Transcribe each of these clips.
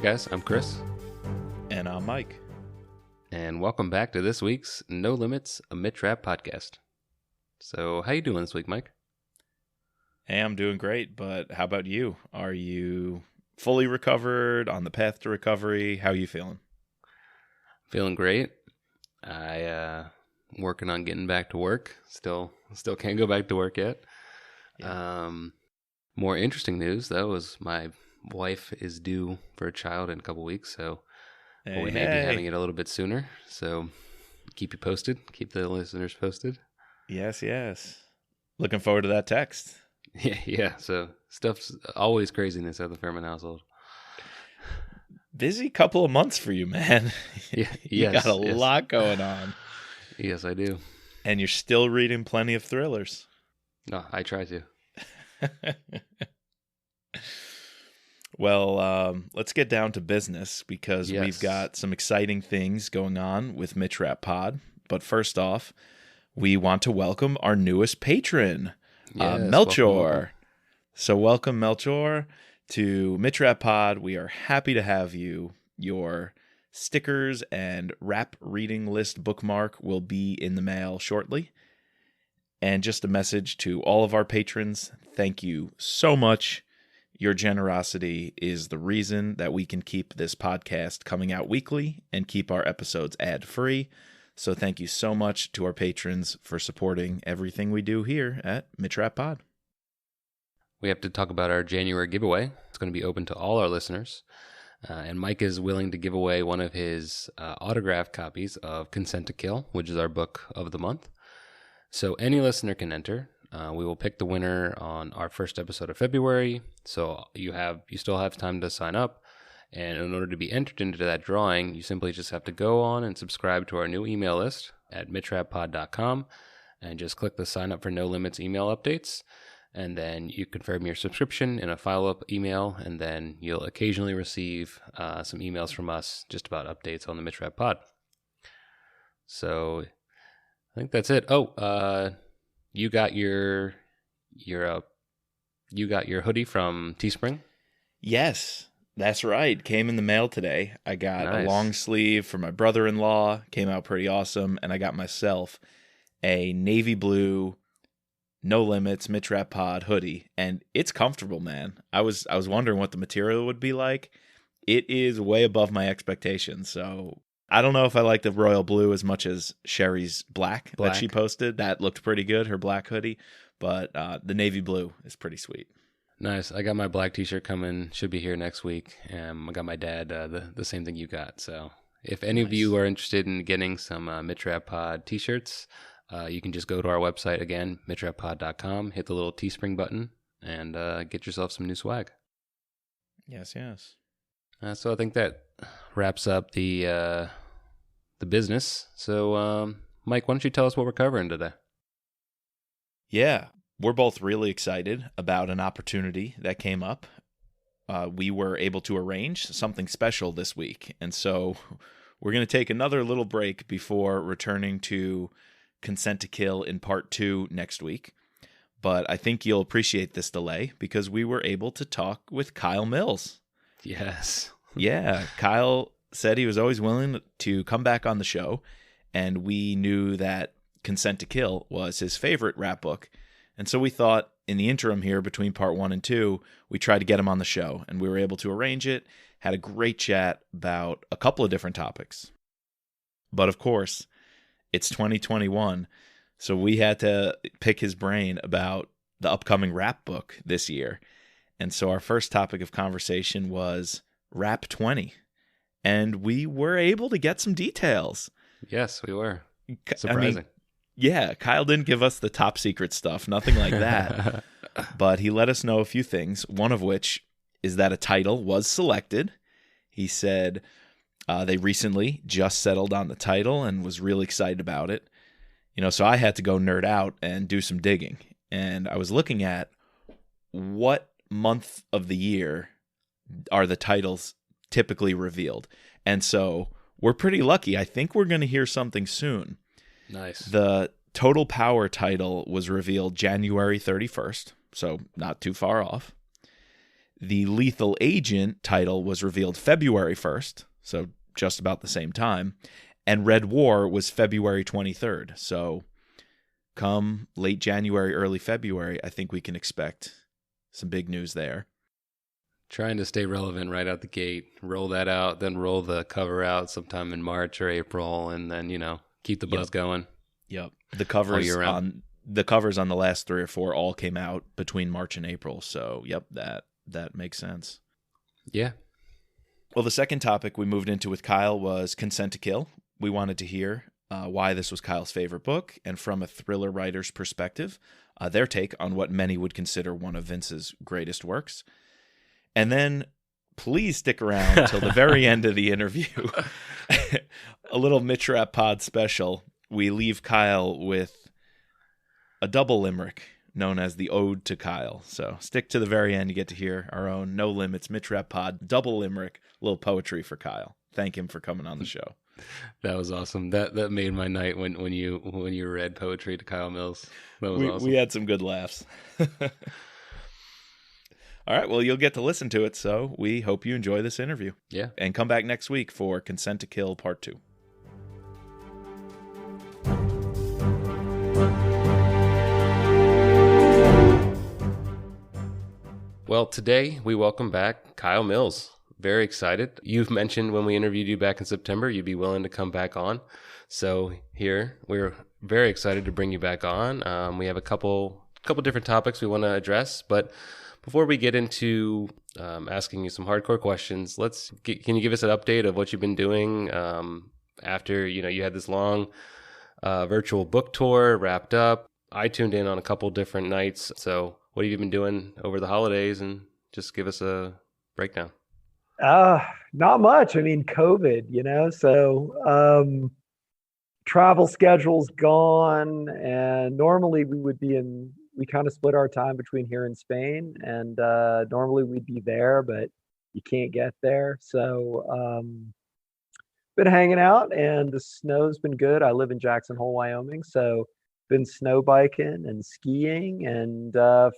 guys, I'm Chris. And I'm Mike. And welcome back to this week's No Limits, a Mitch Rapp podcast. So, how you doing this week, Mike? Hey, I'm doing great, but how about you? Are you fully recovered, on the path to recovery? How are you feeling? Feeling great. Working on getting back to work. Still can't go back to work yet. Yeah. More interesting news, though, is my wife is due for a child in a couple weeks, so we may be having it a little bit sooner. So keep you posted. Keep the listeners posted. Yes. Looking forward to that text. Yeah. So stuff's always craziness at the Fairman household. Busy couple of months for you, man. Yeah, you got a lot going on. Yes, I do. And you're still reading plenty of thrillers. No, I try to. Well, let's get down to business because we've got some exciting things going on with Mitch Rapp Pod. But first off, we want to welcome our newest patron, Melchior. Welcome. So welcome, Melchior, to Mitch Rapp Pod. We are happy to have you. Your stickers and Rapp reading list bookmark will be in the mail shortly. And just a message to all of our patrons, thank you so much. Your generosity is the reason that we can keep this podcast coming out weekly and keep our episodes ad-free. So thank you so much to our patrons for supporting everything we do here at Mitch Rapp Pod. We have to talk about our January giveaway. It's going to be open to all our listeners. And Mike is willing to give away one of his autographed copies of Consent to Kill, which is our book of the month. So any listener can enter. We will pick the winner on our first episode of February. So you still have time to sign up. And in order to be entered into that drawing, you simply just have to go on and subscribe to our new email list at mitchrappod.com and just click the sign up for No Limits email updates. And then you confirm your subscription in a follow-up email, and then you'll occasionally receive some emails from us just about updates on the Mitch Rapp Pod. So I think that's it. You got your hoodie from Teespring? Yes, that's right. Came in the mail today. I got a long sleeve for my brother-in-law. Came out pretty awesome. And I got myself a navy blue No Limits Mitch Rapp Pod hoodie. And it's comfortable, man. I was wondering what the material would be like. It is way above my expectations. So I don't know if I like the royal blue as much as Sherry's black that she posted. That looked pretty good, her black hoodie. But the navy blue is pretty sweet. Nice. I got my black t-shirt coming. Should be here next week. I got my dad the same thing you got. So if any of you are interested in getting some Mitch Rapp Pod t-shirts, you can just go to our website again, mitchrappod.com, hit the little Teespring button, and get yourself some new swag. Yes. So I think that wraps up the business. So, Mike, why don't you tell us what we're covering today? Yeah, we're both really excited about an opportunity that came up. We were able to arrange something special this week, and so we're going to take another little break before returning to Consent to Kill in part 2 next week. But I think you'll appreciate this delay because we were able to talk with Kyle Mills. Yes. Yeah, Kyle said he was always willing to come back on the show, and we knew that Consent to Kill was his favorite rap book. And so we thought in the interim here between part 1 and 2, we tried to get him on the show, and we were able to arrange it, had a great chat about a couple of different topics. But of course, it's 2021, so we had to pick his brain about the upcoming rap book this year. And so our first topic of conversation was Rapp.40. And we were able to get some details. Yes, we were. Surprising. Kyle didn't give us the top secret stuff, nothing like that. But he let us know a few things, one of which is that a title was selected. He said they recently just settled on the title and was really excited about it. So I had to go nerd out and do some digging. And I was looking at what month of the year are the titles typically revealed. And so we're pretty lucky. I think we're going to hear something soon. Nice. The Total Power title was revealed January 31st, so not too far off. The Lethal Agent title was revealed February 1st, so just about the same time. And Red War was February 23rd. So come late January, early February, I think we can expect some big news there. Trying to stay relevant right out the gate. Roll that out, then roll the cover out sometime in March or April, and then, keep the buzz going. Yep. The covers on the last 3 or 4 all came out between March and April. So, yep, that makes sense. Yeah. Well, the second topic we moved into with Kyle was Consent to Kill. We wanted to hear why this was Kyle's favorite book, and from a thriller writer's perspective, their take on what many would consider one of Vince's greatest works. And then please stick around till the very end of the interview. A little Mitch Rapp Pod special. We leave Kyle with a double limerick known as the Ode to Kyle. So stick to the very end. You get to hear our own No Limits Mitch Rapp Pod double limerick, a little poetry for Kyle. Thank him for coming on the show. That was awesome. That made my night when you read poetry to Kyle Mills. That was awesome. We had some good laughs. All right, well, you'll get to listen to it, so we hope you enjoy this interview. Yeah. And come back next week for Consent to Kill Part 2. Well, today we welcome back Kyle Mills. Very excited. You've mentioned when we interviewed you back in September, you'd be willing to come back on. So here, we're very excited to bring you back on. We have a couple different topics we want to address, but before we get into asking you some hardcore questions, can you give us an update of what you've been doing after you had this long virtual book tour wrapped up? I tuned in on a couple different nights. So what have you been doing over the holidays? And just give us a breakdown. Not much. I mean, COVID, so travel schedule's gone, and normally we kind of split our time between here and Spain, and normally we'd be there, but you can't get there. So been hanging out, and the snow's been good. I live in Jackson Hole, Wyoming, so been snow biking and skiing, and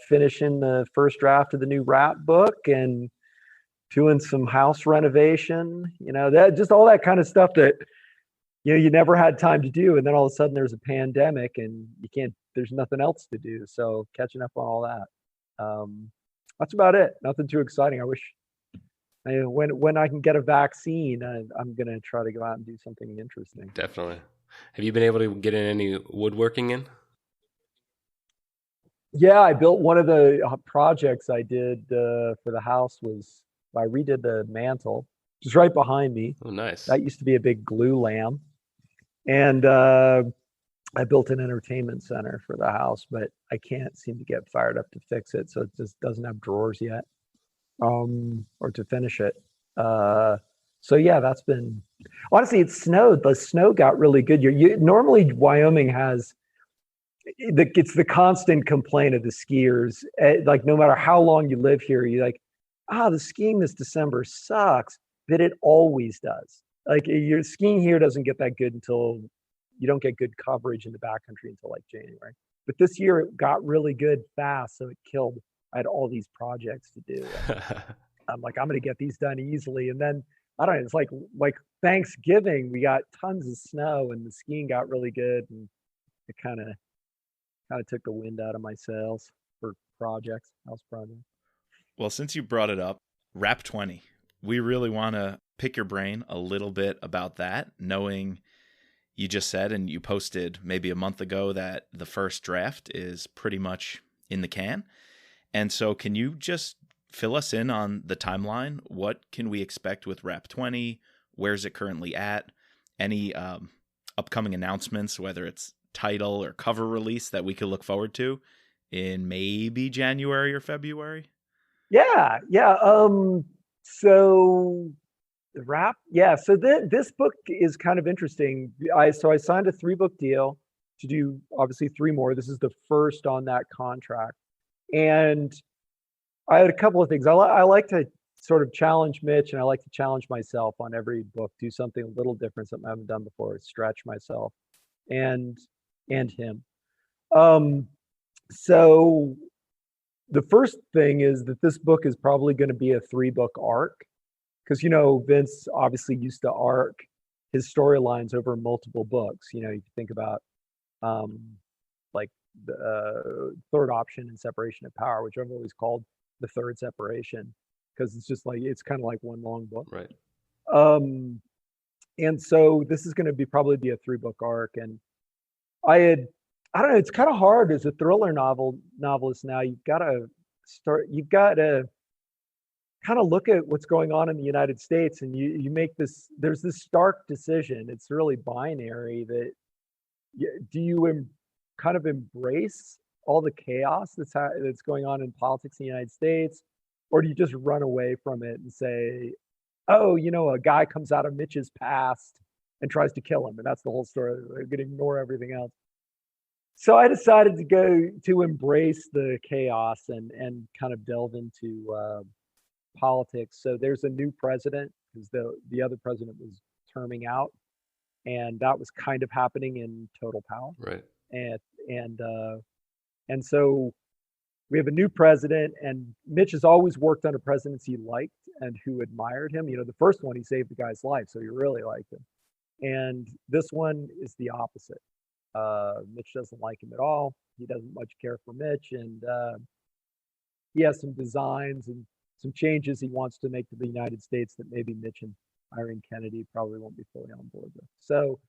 finishing the first draft of the new Rapp book, and doing some house renovation, that just all that kind of stuff that you never had time to do, and then all of a sudden there's a pandemic and there's nothing else to do, so catching up on all that. That's about it. Nothing too exciting. I wish when I can get a vaccine, I'm gonna try to go out and do something interesting. Definitely. Have you been able to get in any woodworking in? Yeah, I built one of the projects I did for the house was I redid the mantle, just right behind me. Oh, nice. That used to be a big glue lamp. And I built an entertainment center for the house, but I can't seem to get fired up to fix it. So it just doesn't have drawers yet, or to finish it. So yeah, that's been, honestly, it snowed. The snow got really good. Normally Wyoming has, it's the constant complaint of the skiers. Like no matter how long you live here, you're like, the skiing this December sucks, but it always does. Like your skiing here doesn't get that good until you don't get good coverage in the backcountry until like January. But this year it got really good fast, so it killed. I had all these projects to do. I'm like, I'm going to get these done easily. And then I don't know, it's like Thanksgiving, we got tons of snow and the skiing got really good, and it kind of took the wind out of my sails for house projects. Well, since you brought it up, Rapp.40, we really want to pick your brain a little bit about that, knowing you just said, and you posted maybe a month ago, that the first draft is pretty much in the can. And so can you just fill us in on the timeline? What can we expect with Rapp.40? Where's it currently at? Any upcoming announcements, whether it's title or cover release, that we could look forward to in maybe January or February? Yeah. So the Rapp, so this book is kind of interesting. I signed a 3-book deal to do obviously 3 more. This is the first on that contract, and I had a couple of things. I like to sort of challenge Mitch, and I like to challenge myself on every book. Do something a little different, something I haven't done before. Stretch myself, and him. So the first thing is that this book is probably going to be a 3-book arc, because Vince obviously used to arc his storylines over multiple books. You think about like the third option in Separation of Power, which I've always called the third separation, because it's just like it's kind of like one long book. Right. And so this is going to probably be a 3-book arc. And I don't know, it's kind of hard as a thriller novelist now. You've got to kind of look at what's going on in the United States, and you make there's this stark decision. It's really binary, that do you kind of embrace all the chaos that's going on in politics in the United States, or do you just run away from it and say, oh, a guy comes out of Mitch's past and tries to kill him, and that's the whole story. They're going to ignore everything else. So I decided to embrace the chaos and kind of delve into politics. So there's a new president, because the other president was terming out, and that was kind of happening in Total Power. Right. And so we have a new president, and Mitch has always worked on a presidency he liked and who admired him. The first one, he saved the guy's life, so he really liked him. And this one is the opposite. Mitch doesn't like him at all. He doesn't much care for Mitch, and he has some designs and some changes he wants to make to the United States that maybe Mitch and Irene Kennedy probably won't be fully on board with. So,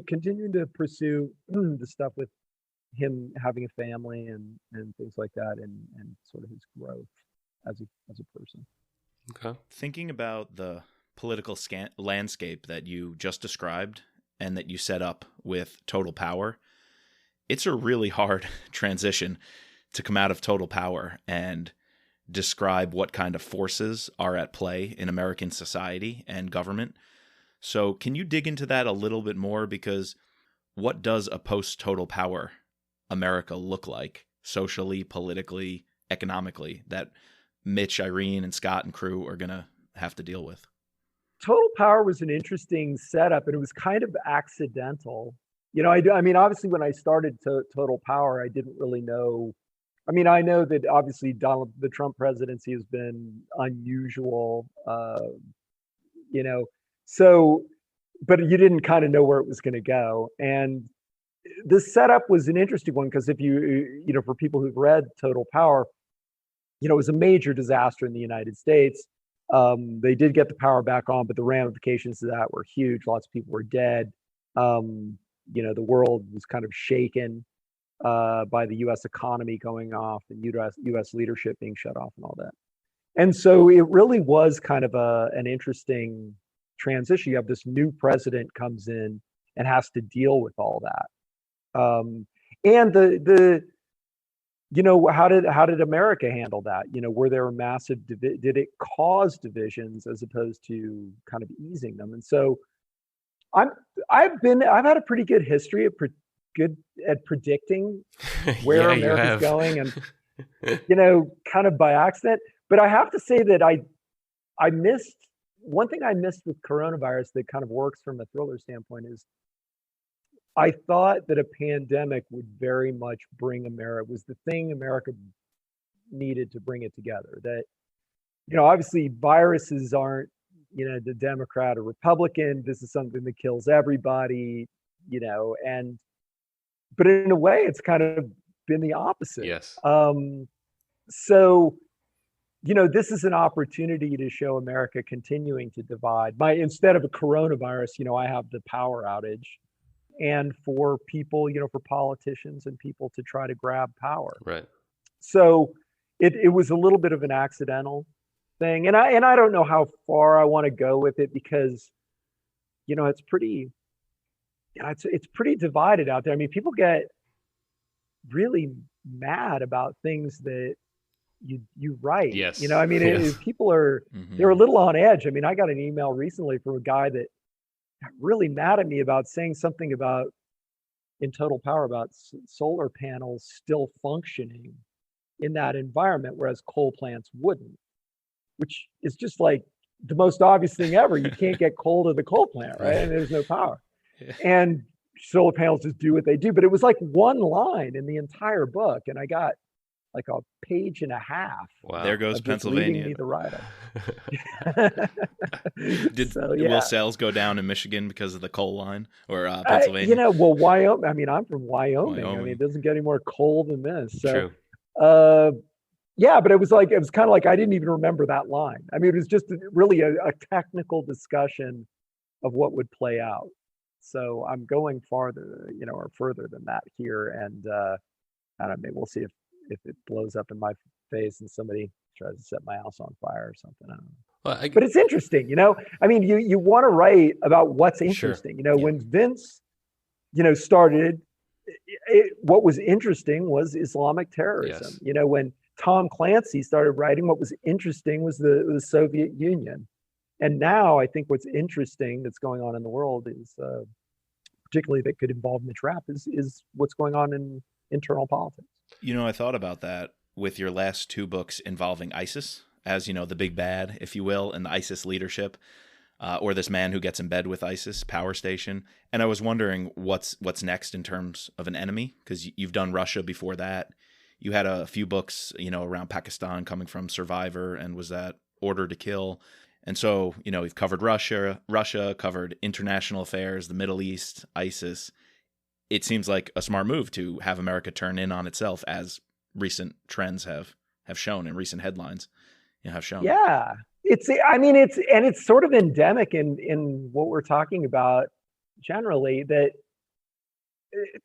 continuing to pursue the stuff with him having a family and things like that, and sort of his growth as a person. Okay. Thinking about the political landscape that you just described and that you set up with Total Power, it's a really hard transition to come out of Total Power and describe what kind of forces are at play in American society and government. So can you dig into that a little bit more? Because what does a post-Total Power America look like socially, politically, economically, that Mitch, Irene, and Scott and crew are going to have to deal with? Total Power was an interesting setup, and it was kind of accidental. I mean, obviously, when I started Total Power, I didn't really know. I mean, I know that obviously the Trump presidency has been unusual, so, but you didn't kind of know where it was going to go. And this setup was an interesting one, because if for people who've read Total Power, it was a major disaster in the United States. They did get the power back on, but the ramifications of that were huge. Lots of people were dead. The world was kind of shaken by the U.S. economy going off and U.S. leadership being shut off and all that. And so it really was kind of an interesting transition. You have this new president comes in and has to deal with all that. And how did America handle that? Were there massive, did it cause divisions as opposed to kind of easing them? And so I've had a pretty good history at predicting where America's going, and kind of by accident. But I have to say that I missed one thing I missed with coronavirus that kind of works from a thriller standpoint is I thought that a pandemic would very much bring America, was the thing America needed to bring it together. That, obviously viruses aren't, the Democrat or Republican. This is something that kills everybody, but in a way it's kind of been the opposite. Yes. So, this is an opportunity to show America continuing to divide. Instead of a coronavirus, I have the power outage. And for people, for politicians and people to try to grab power. Right. So it was a little bit of an accidental thing. And I don't know how far I want to go with it, because, it's pretty, it's pretty divided out there. I mean, people get really mad about things that you write. Yes. People are, they're a little on edge. I mean, I got an email recently from a guy that got really mad at me about saying something about in Total Power about solar panels still functioning in that environment, whereas coal plants wouldn't, which is just like the most obvious thing ever. You can't get coal to the coal plant, right? And there's no power. Yeah. And solar panels just do what they do. But it was like one line in the entire book, and I got like a page and a half. Wow. There goes Pennsylvania. Reading me the write-up. Will sales go down in Michigan because of the coal line or Pennsylvania? Wyoming. I mean, I'm from Wyoming. I mean, it doesn't get any more coal than this. So, true. But it was kind of like I didn't even remember that line. I mean, it was just really a technical discussion of what would play out. So I'm going farther, or further than that here, and I don't know, maybe we'll see if it blows up in my face and somebody tries to set my house on fire or something. I don't know. But it's interesting, I mean, you want to write about what's interesting. Sure. When Vince, started, what was interesting was Islamic terrorism. Yes. When Tom Clancy started writing, what was interesting was the Soviet Union. And now I think what's interesting that's going on in the world is, particularly that could involve Mitch Rapp, is what's going on in internal politics. I thought about that with your last two books involving ISIS as, the big bad, if you will, and the ISIS leadership, or this man who gets in bed with ISIS, Power Station. And I was wondering what's next in terms of an enemy, because you've done Russia before that. You had a few books, around Pakistan coming from Survivor, and was that Order to Kill. And so, we've covered Russia, covered international affairs, the Middle East, ISIS. It seems like a smart move to have America turn in on itself, as recent trends have shown and recent headlines have shown. Yeah, it's sort of endemic in what we're talking about generally, that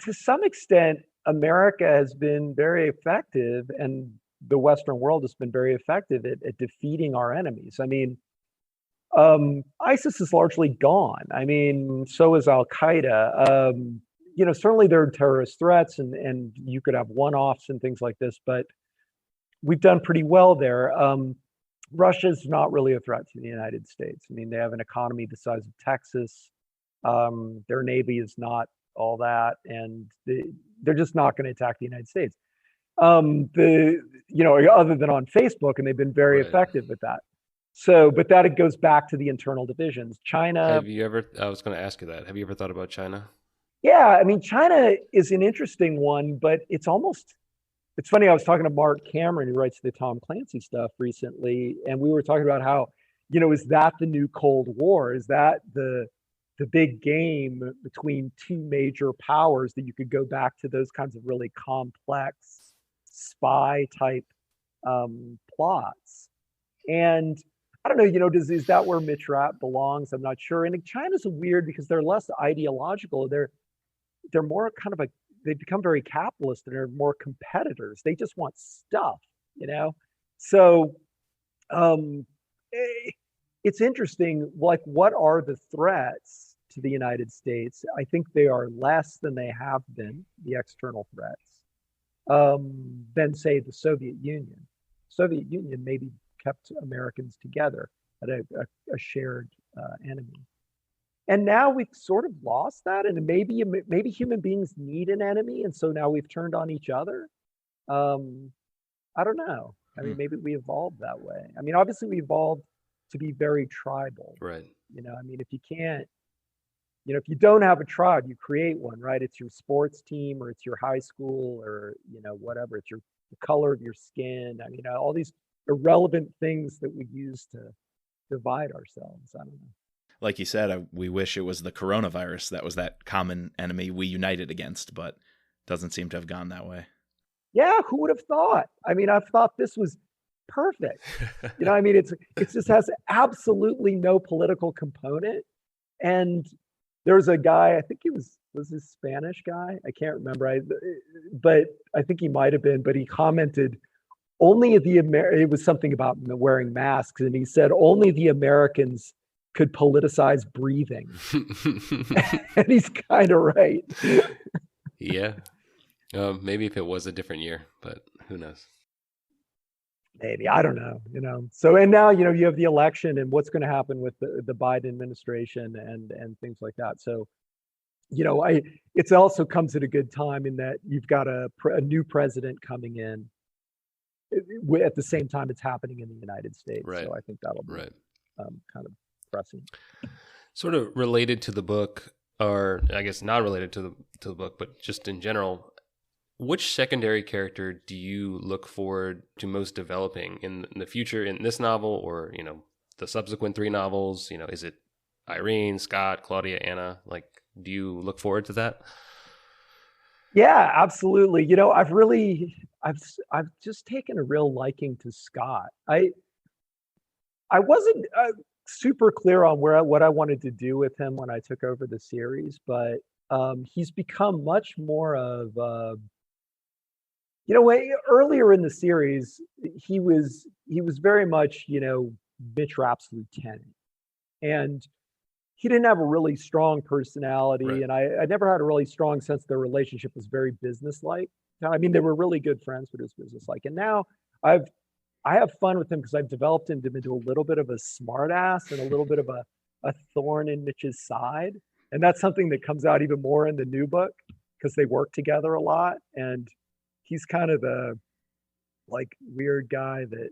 to some extent America has been very effective, and the Western world has been very effective at defeating our enemies. I mean, ISIS is largely gone. I mean, so is Al Qaeda. Certainly there are terrorist threats, and you could have one-offs and things like this, but we've done pretty well there. Russia's not really a threat to the United States. I mean, they have an economy the size of Texas. Their Navy is not all that, and they're just not going to attack the United States. Other than on Facebook, and they've been very effective with that. So, but that it goes back to the internal divisions. China. I was going to ask you that. Have you ever thought about China? Yeah, I mean, China is an interesting one, but it's funny. I was talking to Mark Cameron, who writes the Tom Clancy stuff recently, and we were talking about how, is that the new Cold War? Is that the big game between two major powers, that you could go back to those kinds of really complex spy type plots? And I don't know, is that where Mitch Rapp belongs? I'm not sure. And China's weird because they're less ideological. They're more kind of they've become very capitalist, and they're more competitors. They just want stuff, So it's interesting, like, what are the threats to the United States? I think they are less than they have been, the external threats, than, say, the Soviet Union. Soviet Union maybe kept Americans together at a shared enemy. And now we've sort of lost that, and maybe human beings need an enemy, and so now we've turned on each other. I don't know. I mean, maybe we evolved that way. I mean, obviously we evolved to be very tribal. Right. I mean, if you can't, if you don't have a tribe, you create one, right? It's your sports team, or it's your high school, or, whatever. It's the color of your skin. I mean, all these irrelevant things that we use to divide ourselves. I don't know. Like you said, we wish it was the coronavirus that was that common enemy we united against, but doesn't seem to have gone that way. Yeah, who would have thought? I mean, I've thought this was perfect. I mean, it just has absolutely no political component. And there's a guy, I think he was this Spanish guy? I can't remember. But I think he might have been, but he commented, it was something about wearing masks, and he said only the Americans could politicize breathing. And he's kind of right. Yeah. Maybe if it was a different year, but who knows? Maybe. I don't know. So, and now, you have the election, and what's going to happen with the Biden administration and things like that. So, it also comes at a good time in that you've got a new president coming in at the same time it's happening in the United States. Right. So I think that'll be kind of pressing. Sort of related to the book, or I guess not related to the book, but just in general, which secondary character do you look forward to most developing in the future in this novel, or the subsequent 3 novels? Is it Irene, Scott, Claudia, Anna? Like, do you look forward to that? Yeah, absolutely. I've just taken a real liking to Scott. I wasn't super clear on what I wanted to do with him when I took over the series, but he's become much more of earlier in the series he was very much Mitch Rapp's lieutenant, and he didn't have a really strong personality, Right. and I never had a really strong sense their relationship was very businesslike. I mean, they were really good friends, but it was businesslike. And now I have fun with him because I've developed him into a little bit of a smartass and a little bit of a thorn in Mitch's side. And that's something that comes out even more in the new book because they work together a lot. And he's kind of the like weird guy that,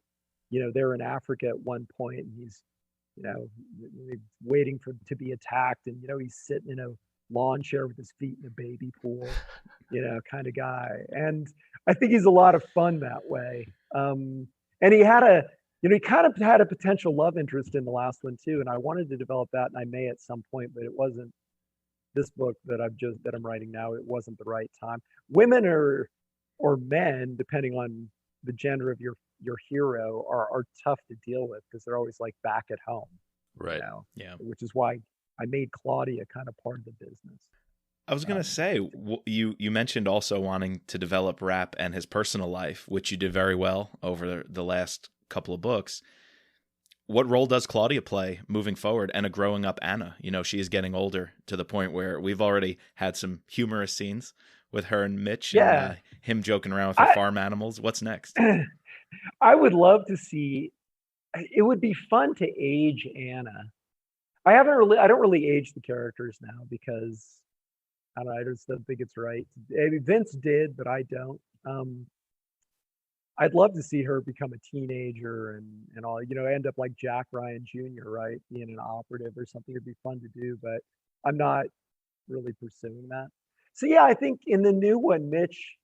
they're in Africa at one point and he's, waiting to be attacked. And, he's sitting in a lawn chair with his feet in a baby pool, kind of guy. And I think he's a lot of fun that way. And he had he kind of had a potential love interest in the last one too. And I wanted to develop that, and I may at some point, but it wasn't this book that I'm writing now. It wasn't the right time. Women or men, depending on the gender of your hero, are tough to deal with because they're always like back at home. Right. Yeah. Which is why I made Claudia kind of part of the business. I was going to say, you mentioned also wanting to develop Rapp and his personal life, which you did very well over the last couple of books. What role does Claudia play moving forward, and a growing up Anna? She is getting older to the point where we've already had some humorous scenes with her and Mitch, and him joking around with the farm animals. What's next? I would love to see. It would be fun to age Anna. I don't really age the characters now because I just don't think it's right. Vince did, but I don't. I'd love to see her become a teenager and all, end up like Jack Ryan Jr., right? Being an operative or something. It'd be fun to do, but I'm not really pursuing that. So yeah, I think in the new one, Mitch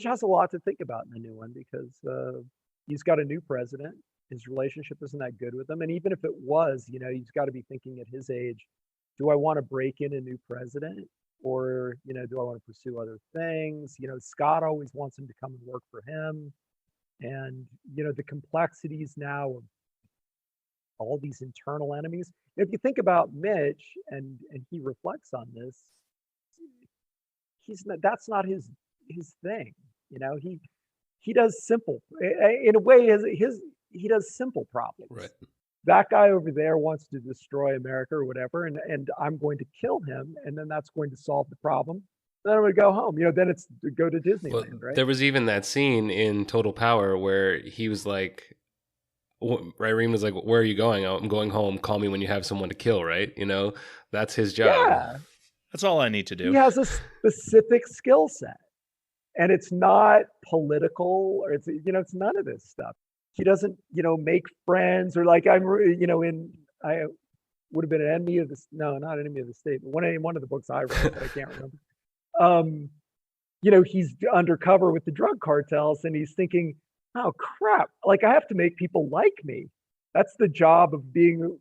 has a lot to think about in the new one because he's got a new president. His relationship isn't that good with him. And even if it was, he's got to be thinking at his age, do I want to break in a new president? Or, do I want to pursue other things? Scott always wants him to come and work for him. And, the complexities now of all these internal enemies. If you think about Mitch and he reflects on this, that's not his thing. He does simple, in a way, he does simple problems. Right. That guy over there wants to destroy America or whatever, and I'm going to kill him, and then that's going to solve the problem. Then I'm going to go home. Then it's to go to Disneyland, right? There was even that scene in Total Power where he was like, Irene was like, "Where are you going?" "I'm going home. Call me when you have someone to kill." Right? That's his job. Yeah, that's all I need to do. He has a specific skill set, and it's not political, or it's none of this stuff. He doesn't, make friends or like I would have been an enemy of the, no, not an enemy of the state, but one of the books I read, but I can't remember. He's undercover with the drug cartels and he's thinking, oh crap, like I have to make people like me. That's the job of being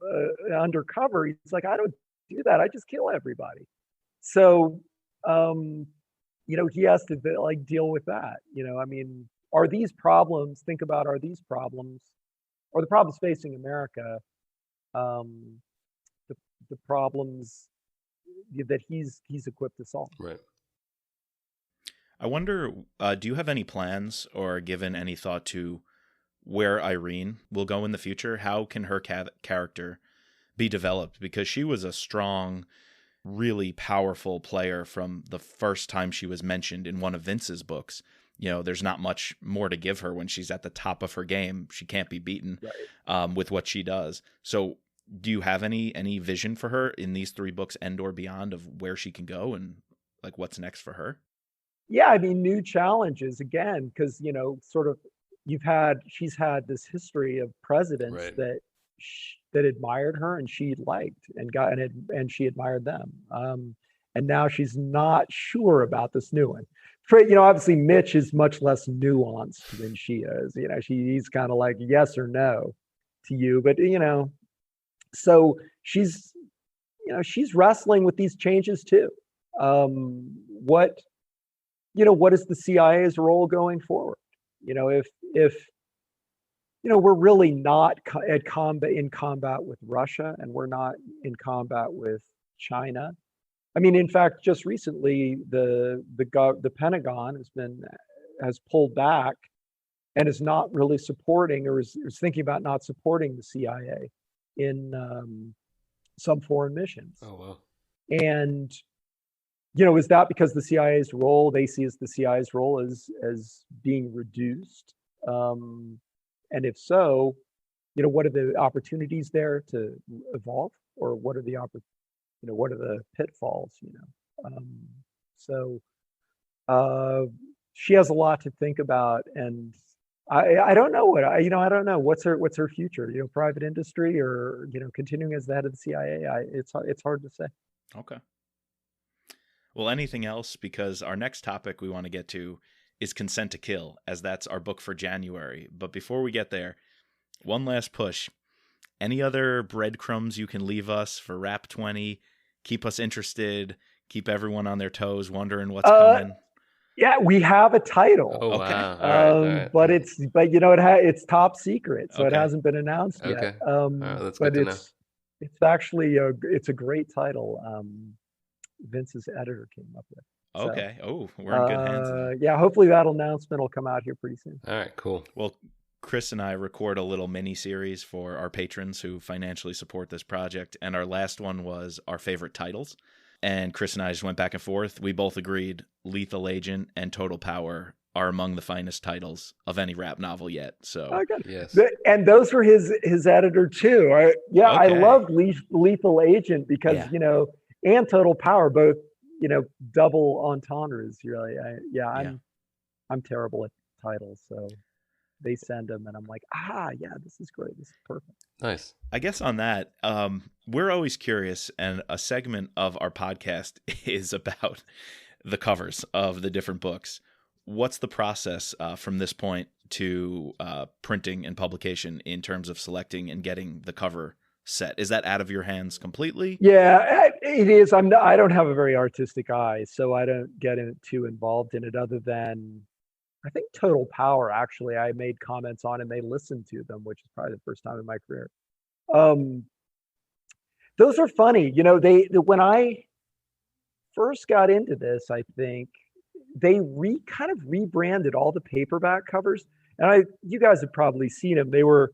undercover. He's like, I don't do that. I just kill everybody. So, he has to like deal with that. Are these problems, are the problems facing America, the problems that he's equipped to solve? Right. I wonder, do you have any plans or given any thought to where Irene will go in the future? How can her character be developed? Because she was a strong, really powerful player from the first time she was mentioned in one of Vince's books. There's not much more to give her when she's at the top of her game. She can't be beaten with what she does. So do you have any vision for her in these 3 books and or beyond of where she can go and like what's next for her? Yeah, new challenges again, because, she's had this history of presidents that that admired her and she liked and and she admired them. And now she's not sure about this new one. Obviously Mitch is much less nuanced than she is. He's kind of like yes or no to you, but so she's wrestling with these changes too. What is the CIA's role going forward? If we're really not in combat with Russia, and we're not in combat with China. I mean, in fact, just recently, the Pentagon has pulled back and is not really supporting, or is thinking about not supporting the CIA in some foreign missions. Oh wow! And is that because the CIA's role, they see as the CIA's role as being reduced? And if so, what are the opportunities there to evolve, or what are the what are the pitfalls? So she has a lot to think about, and I don't know I don't know what's her future. Private industry, or continuing as the head of the CIA. It's hard to say. Okay. Well, anything else? Because our next topic we want to get to is Consent to Kill, as that's our book for January. But before we get there, one last push. Any other breadcrumbs you can leave us for Rapp.40? Keep us interested, keep everyone on their toes, wondering what's coming. Yeah, we have a title. Oh, okay. Wow. All right. But it's top secret, so Okay. it hasn't been announced yet. Okay. That's but good to know. It's actually it's a great title. Vince's editor came up with. Okay. We're in good hands then. Yeah, hopefully that announcement will come out here pretty soon. All right, cool. Well, Chris and I record a little mini series for our patrons who financially support this project, and our last one was our favorite titles. And Chris and I just went back and forth. We both agreed Lethal Agent and Total Power are among the finest titles of any Rapp novel yet. So yes, and those were his editor too. Okay. I loved Lethal Agent because and Total Power, both double entendres. Really, I'm terrible at titles, so they send them and I'm like, this is great, this is perfect. Nice. I guess on that, we're always curious, and a segment of our podcast is about the covers of the different books. What's the process from this point to printing and publication in terms of selecting and getting the cover set? Is that out of your hands completely? Yeah, it is. I don't have a very artistic eye, so I don't get too involved in it, other than I think Total Power, actually, I made comments on and they listened to them, which is probably the first time in my career. Those are funny. When I first got into this, I think they kind of rebranded all the paperback covers. And you guys have probably seen them. They're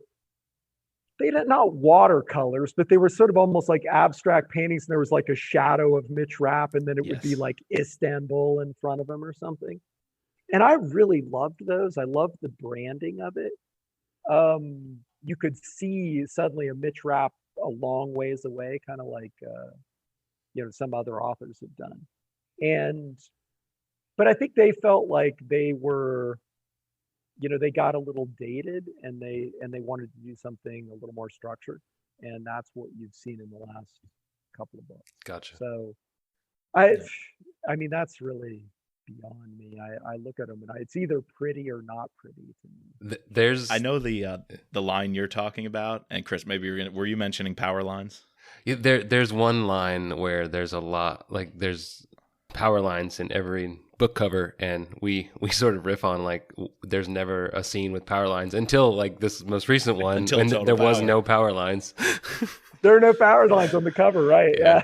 not watercolors, but they were sort of almost like abstract paintings. And there was like a shadow of Mitch Rapp, and then it would be like Istanbul in front of him or something. And I really loved those. I loved the branding of it. You could see suddenly a Mitch Rapp a long ways away, kind of like some other authors have done. But I think they felt like they were, they got a little dated, and they wanted to do something a little more structured, and that's what you've seen in the last couple of books. Gotcha. So, I mean, that's really beyond me. I look at them and it's either pretty or not pretty to me. I know the line you're talking about, and Chris, maybe were you mentioning power lines? Yeah, there's one line where there's a lot, like there's power lines in every book cover, and we sort of riff on like there's never a scene with power lines until like this most recent one, when there was no power lines. There are no power lines on the cover, right? Yeah.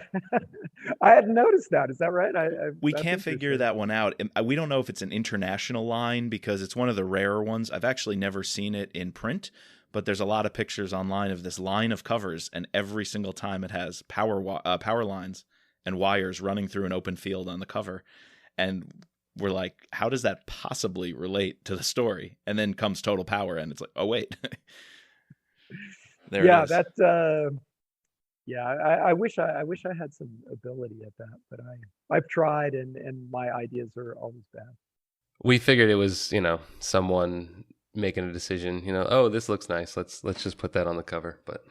I hadn't noticed that. Is that right? We can't figure that one out. We don't know if it's an international line because it's one of the rarer ones. I've actually never seen it in print, but there's a lot of pictures online of this line of covers, and every single time it has power lines and wires running through an open field on the cover. And we're like, how does that possibly relate to the story? And then comes Total Power, and it's like, oh, wait. There it is. That's... Yeah, I wish I had some ability at that, but I've tried, and my ideas are always bad. We figured it was, someone making a decision, oh, this looks nice. Let's just put that on the cover. But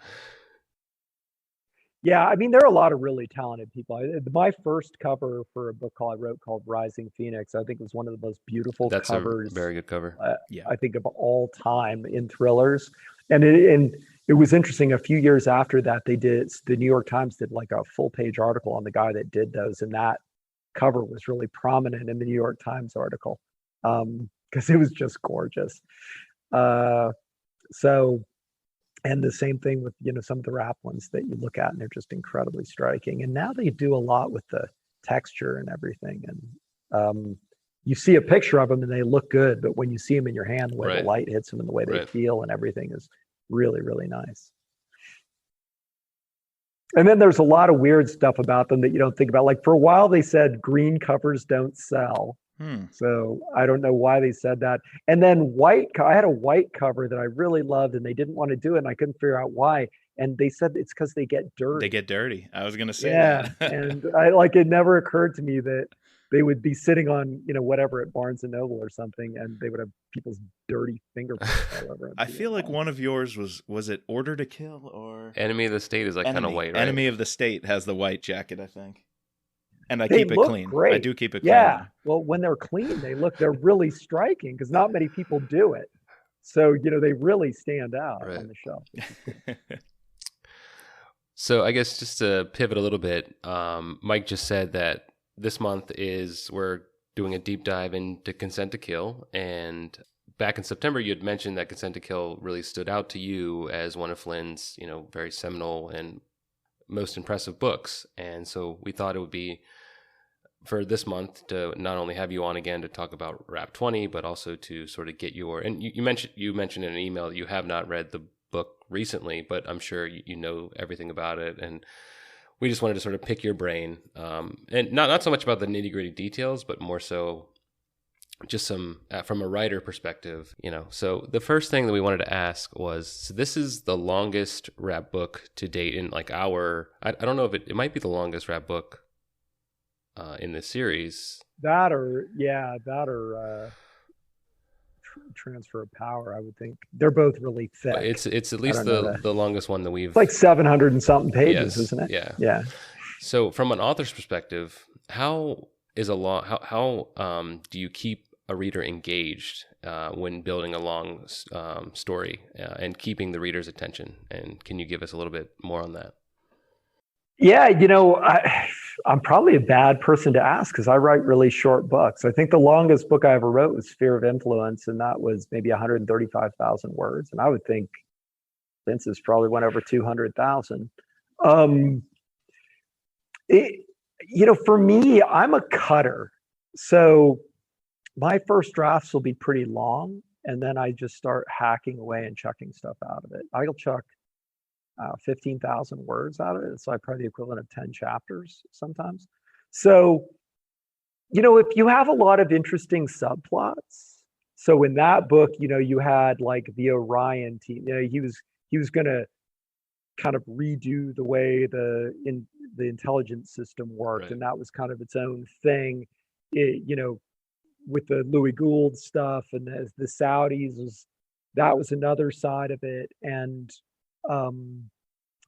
yeah, I mean, there are a lot of really talented people. My first cover for a book I wrote called Rising Phoenix, I think was one of the most beautiful that's covers. a very good cover. Yeah, I think of all time in thrillers, and it was interesting. A few years after that, the New York Times did like a full page article on the guy that did those, and that cover was really prominent in the New York Times article because it was just gorgeous. So. And the same thing with, some of the Rapp ones that you look at and they're just incredibly striking. And now they do a lot with the texture and everything. And you see a picture of them and they look good, but when you see them in your hand, the way the light hits them and the way they feel and everything is really, really nice. And then there's a lot of weird stuff about them that you don't think about. Like for a while they said green covers don't sell. So I don't know why they said that. And then I had a white cover that I really loved and they didn't want to do it and I couldn't figure out why. And they said it's because they get dirty. They get dirty. I was going to say that. And it never occurred to me that they would be sitting on, whatever at Barnes and Noble or something, and they would have people's dirty fingerprints all over it. I feel like one of yours was it Order to Kill or Enemy of the State is like kind of white, right? Enemy of the State has the white jacket, I think. And I keep it clean. Great. I do keep it clean. Yeah. Well, when they're clean, they're really striking because not many people do it. So, they really stand out on the shelf. So I guess just to pivot a little bit, Mike just said that this month we're doing a deep dive into Consent to Kill. And back in September, you had mentioned that Consent to Kill really stood out to you as one of Flynn's, very seminal and most impressive books. And so we thought it would be for this month to not only have you on again to talk about Rapp.40, but also to sort of get and you mentioned in an email that you have not read the book recently, but I'm sure you know everything about it. And we just wanted to sort of pick your brain, and not so much about the nitty gritty details, but more so just some from a writer perspective, So the first thing that we wanted to ask was, so this is the longest Rapp book to date in I don't know if it might be the longest Rapp book in this series. That or Transfer of Power, I would think. They're both really thick. It's at least the longest one that we've... It's like 700 and something pages, isn't it? Yeah. Yeah. So from an author's perspective, how do you keep a reader engaged when building a long story and keeping the reader's attention? And can you give us a little bit more on that? Yeah, I'm probably a bad person to ask because I write really short books. I think the longest book I ever wrote was Sphere of Influence, and that was maybe 135,000 words. And I would think Vince's probably went over 200,000. For me, I'm a cutter. So my first drafts will be pretty long, and then I just start hacking away and chucking stuff out of it. I'll chuck 15,000 words out of it. It's like probably the equivalent of 10 chapters sometimes. So, if you have a lot of interesting subplots. So in that book, you had like the Orion team. He was going to kind of redo the way the intelligence system worked, and that was kind of its own thing. With the Louis Gould stuff and the Saudis that was another side of it, and then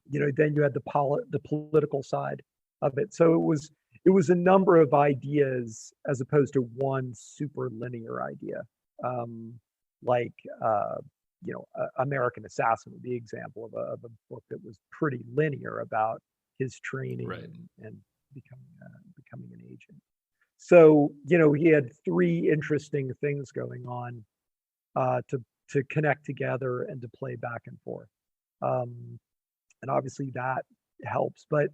you had the political side of it. So it was a number of ideas as opposed to one super linear idea. American Assassin would be an example of a book that was pretty linear about his training and becoming an agent. So, he had three interesting things going on to connect together and to play back and forth. And obviously that helps. But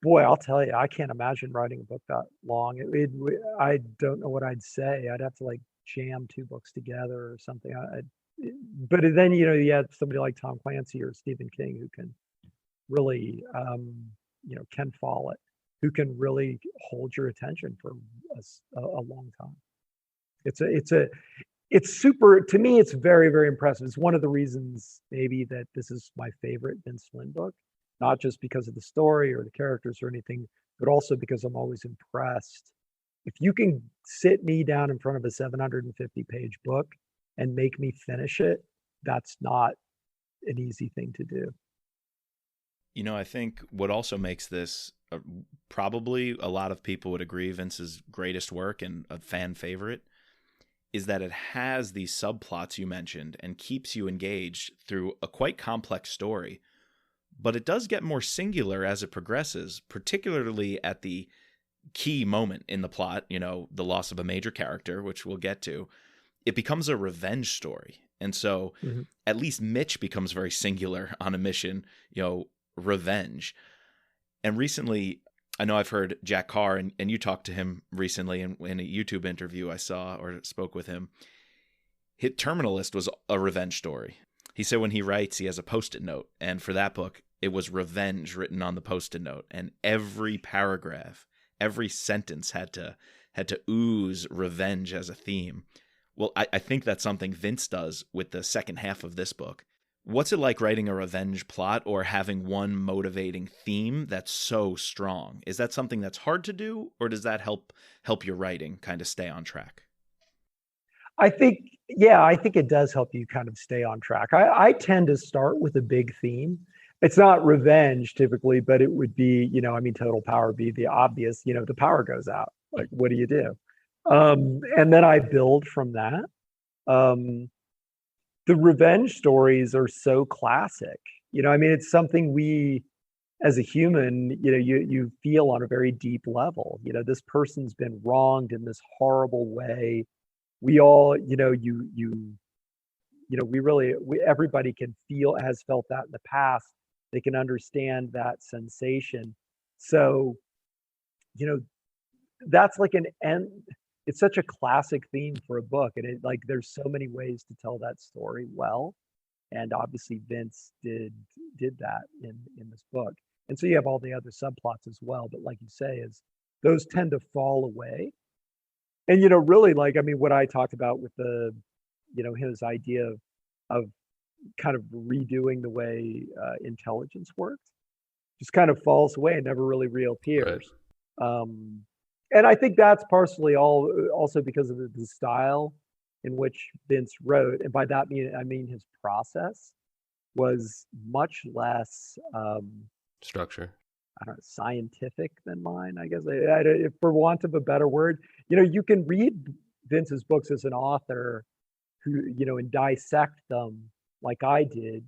boy, I'll tell you, I can't imagine writing a book that long. I don't know what I'd say. I'd have to like jam two books together or something. But then, you have somebody like Tom Clancy or Stephen King who can really, Ken Follett, who can really hold your attention for a long time. It's super, to me, it's very, very impressive. It's one of the reasons maybe that this is my favorite Vince Flynn book, not just because of the story or the characters or anything, but also because I'm always impressed. If you can sit me down in front of a 750-page book and make me finish it, that's not an easy thing to do. I think what also makes this probably a lot of people would agree Vince's greatest work and a fan favorite is that it has these subplots you mentioned and keeps you engaged through a quite complex story. But it does get more singular as it progresses, particularly at the key moment in the plot, the loss of a major character, which we'll get to. It becomes a revenge story. And so at least Mitch becomes very singular on a mission, revenge. And recently, I know I've heard Jack Carr, and you talked to him recently in a YouTube interview I saw or spoke with him. Hit Terminalist was a revenge story. He said when he writes, he has a Post-it note. And for that book, it was revenge written on the Post-it note. And every paragraph, every sentence had to ooze revenge as a theme. Well, I think that's something Vince does with the second half of this book. What's it like writing a revenge plot or having one motivating theme that's so strong? Is that something that's hard to do, or does that help your writing kind of stay on track? I think it does help you kind of stay on track. I tend to start with a big theme. It's not revenge typically, but it would be, total power would be the obvious, the power goes out. Like, what do you do? And then I build from that. The revenge stories are so classic. It's something we, as a human, you feel on a very deep level. This person's been wronged in this horrible way. We all, everybody has felt that in the past. They can understand that sensation. So, that's like an end. It's such a classic theme for a book, and there's so many ways to tell that story well, and obviously Vince did that in this book. And so you have all the other subplots as well, but like you say, is those tend to fall away. And really, what I talked about with the his idea of kind of redoing the way intelligence works just kind of falls away and never really reappears. Right. And I think that's partially also because of the style in which Vince wrote. And by that I mean his process was much less structure. I don't know, scientific than mine, I guess, for want of a better word. You can read Vince's books as an author who, and dissect them like I did,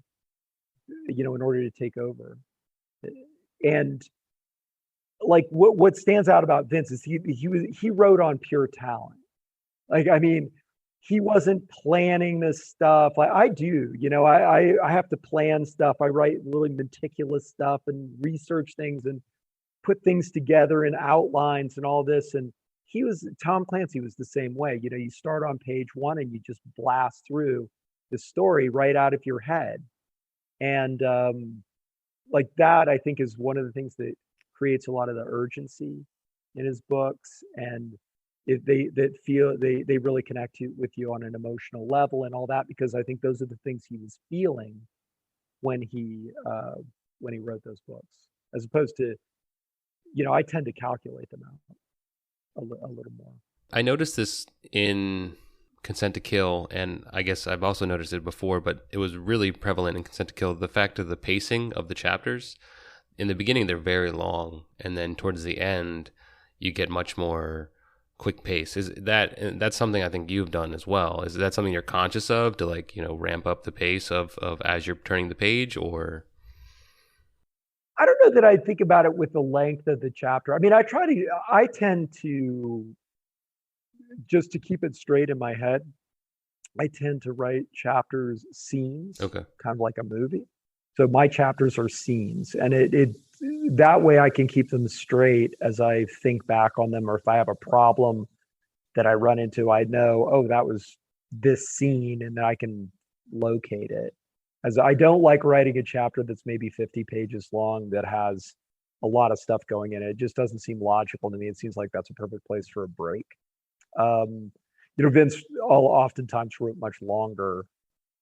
in order to take over. And what stands out about Vince is he wrote on pure talent. He wasn't planning this stuff like I do. I have to plan stuff. I write really meticulous stuff and research things and put things together in outlines and all this. And Tom Clancy was the same way. You start on page 1 and you just blast through the story right out of your head. And that, I think, is one of the things that creates a lot of the urgency in his books, and they really connect with you on an emotional level and all that, because I think those are the things he was feeling when he wrote those books, as opposed to, I tend to calculate them out a little more. I noticed this in Consent to Kill, and I guess I've also noticed it before, but it was really prevalent in Consent to Kill, the fact of the pacing of the chapters. In the beginning, they're very long, and then towards the end, you get much more quick pace. That's something I think you've done as well. Is that something you're conscious of to ramp up the pace of as you're turning the page, or? I don't know that I think about it with the length of the chapter. I tend to, just to keep it straight in my head, I tend to write chapters scenes, okay, kind of like a movie. So my chapters are scenes, and it that way I can keep them straight as I think back on them, or if I have a problem that I run into, I know, oh, that was this scene, and then I can locate it. As I don't like writing a chapter that's maybe 50 pages long that has a lot of stuff going in it. It just doesn't seem logical to me. It seems like that's a perfect place for a break. Vince oftentimes wrote much longer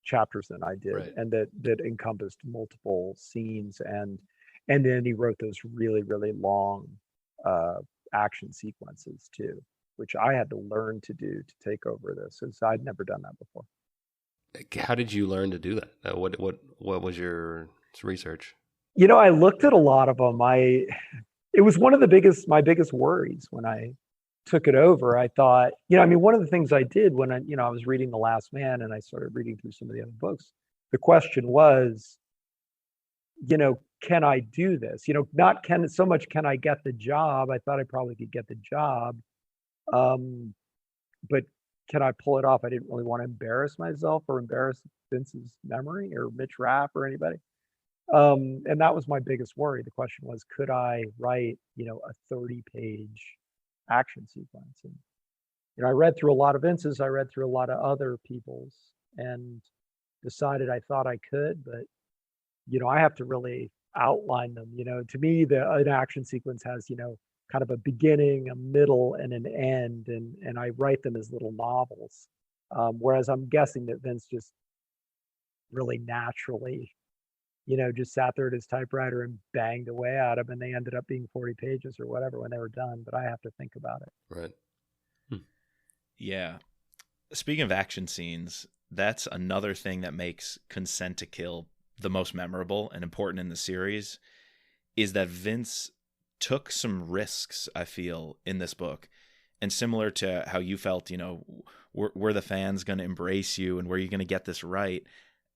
chapters than I did, right, and that encompassed multiple scenes, and then he wrote those really, really long action sequences too, which I had to learn to do to take over this, because I'd never done that before. how did you learn to do that? What was your research? I looked at a lot of them. It was one of my biggest worries when I took it over. I thought, one of the things I did when I was reading The Last Man and I started reading through some of the other books, the question was, can I do this? Not so much can I get the job? I thought I probably could get the job. But can I pull it off? I didn't really want to embarrass myself or embarrass Vince's memory or Mitch Rapp or anybody. And that was my biggest worry. The question was, could I write, a 30-page action sequence? And I read through a lot of Vince's, I read through a lot of other people's, and decided I thought I could, but I have to really outline them. To me, an action sequence has, kind of a beginning, a middle, and an end, and I write them as little novels. Whereas I'm guessing that Vince just really naturally, just sat there at his typewriter and banged away at them, and they ended up being 40 pages or whatever when they were done. But I have to think about it. Right. Yeah. Speaking of action scenes, that's another thing that makes Consent to Kill the most memorable and important in the series, is that Vince took some risks, I feel, in this book. And similar to how you felt, were the fans going to embrace you and were you going to get this right?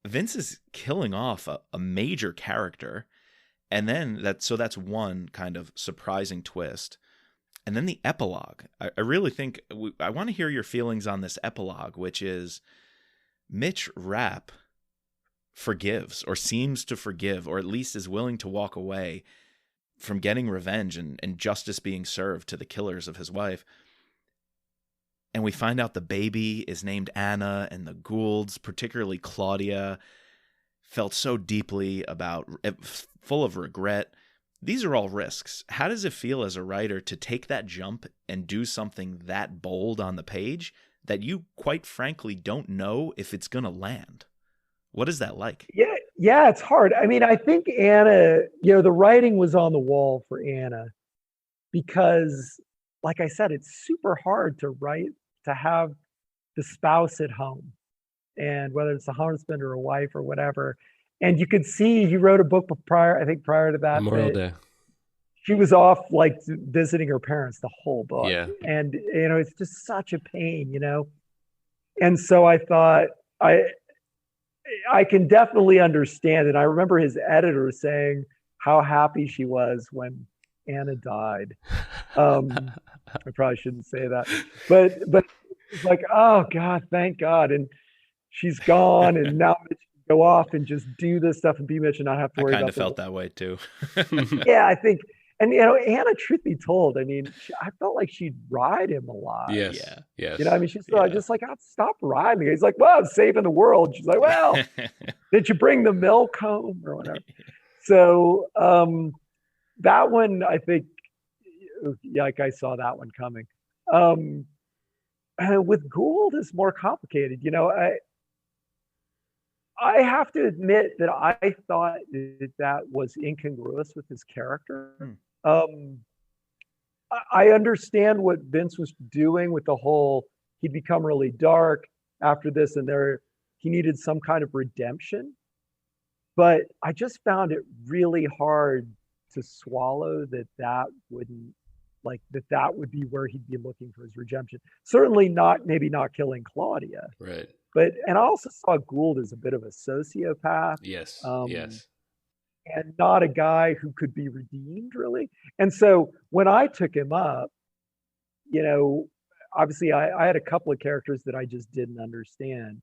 Vince is killing off a major character. And then that's one kind of surprising twist. And then the epilogue. I really think I want to hear your feelings on this epilogue, which is Mitch Rapp forgives, or seems to forgive, or at least is willing to walk away from getting revenge and justice being served to the killers of his wife. And we find out the baby is named Anna, and the Goulds, particularly Claudia, felt so deeply full of regret. These are all risks. How does it feel as a writer to take that jump and do something that bold on the page that you, quite frankly, don't know if it's going to land? What is that like? Yeah, it's hard. I think Anna, the writing was on the wall for Anna because, like I said, it's super hard to write, to have the spouse at home, and whether it's a husband or a wife or whatever. And you could see he wrote a book prior to that. Memorial Day. She was off like visiting her parents the whole book. Yeah. And, it's just such a pain, And so I thought, I can definitely understand it. I remember his editor saying how happy she was when Anna died. I probably shouldn't say that, but it's like, oh God, thank God. And she's gone, and now Mitch can go off and just do this stuff and be Mitch and not have to worry about it. I kind of felt that way too. Yeah, I think, and Anna, truth be told, I felt like she'd ride him a lot. Yes. Yeah. Yes. She's just like, stop riding me. He's like, well, I'm saving the world. She's like, well, did you bring the milk home or whatever? So that one, I think, like I saw that one coming. And with Gould, it's more complicated. I have to admit that I thought that was incongruous with his character. I understand what Vince was doing with the whole, he'd become really dark after this, and he needed some kind of redemption. But I just found it really hard to swallow that wouldn't, like, that would be where he'd be looking for his redemption. Certainly maybe not killing Claudia. Right. And I also saw Gould as a bit of a sociopath. Yes. Yes. And not a guy who could be redeemed, really. And so when I took him up, obviously I had a couple of characters that I just didn't understand.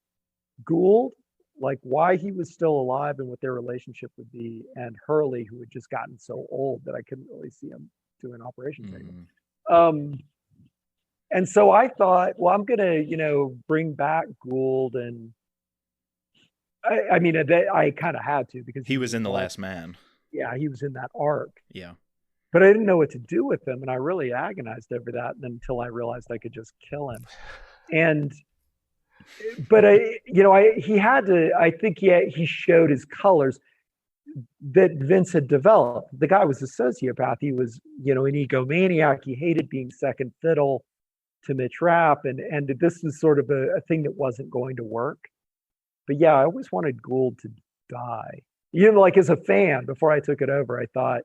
Gould, like why he was still alive and what their relationship would be, and Hurley, who had just gotten so old that I couldn't really see him doing operations anymore. And so I thought, well, I'm going to, bring back Gould. And I kind of had to, because he was in The Last Man. Yeah, he was in that arc. Yeah. But I didn't know what to do with him. And I really agonized over that until I realized I could just kill him. But he had to, I think he showed his colors that Vince had developed. The guy was a sociopath. He was, an egomaniac. He hated being second fiddle to Mitch Rapp, and this was sort of a thing that wasn't going to work. but yeah, I always wanted Gould to die. Even like as a fan, before I took it over, I thought,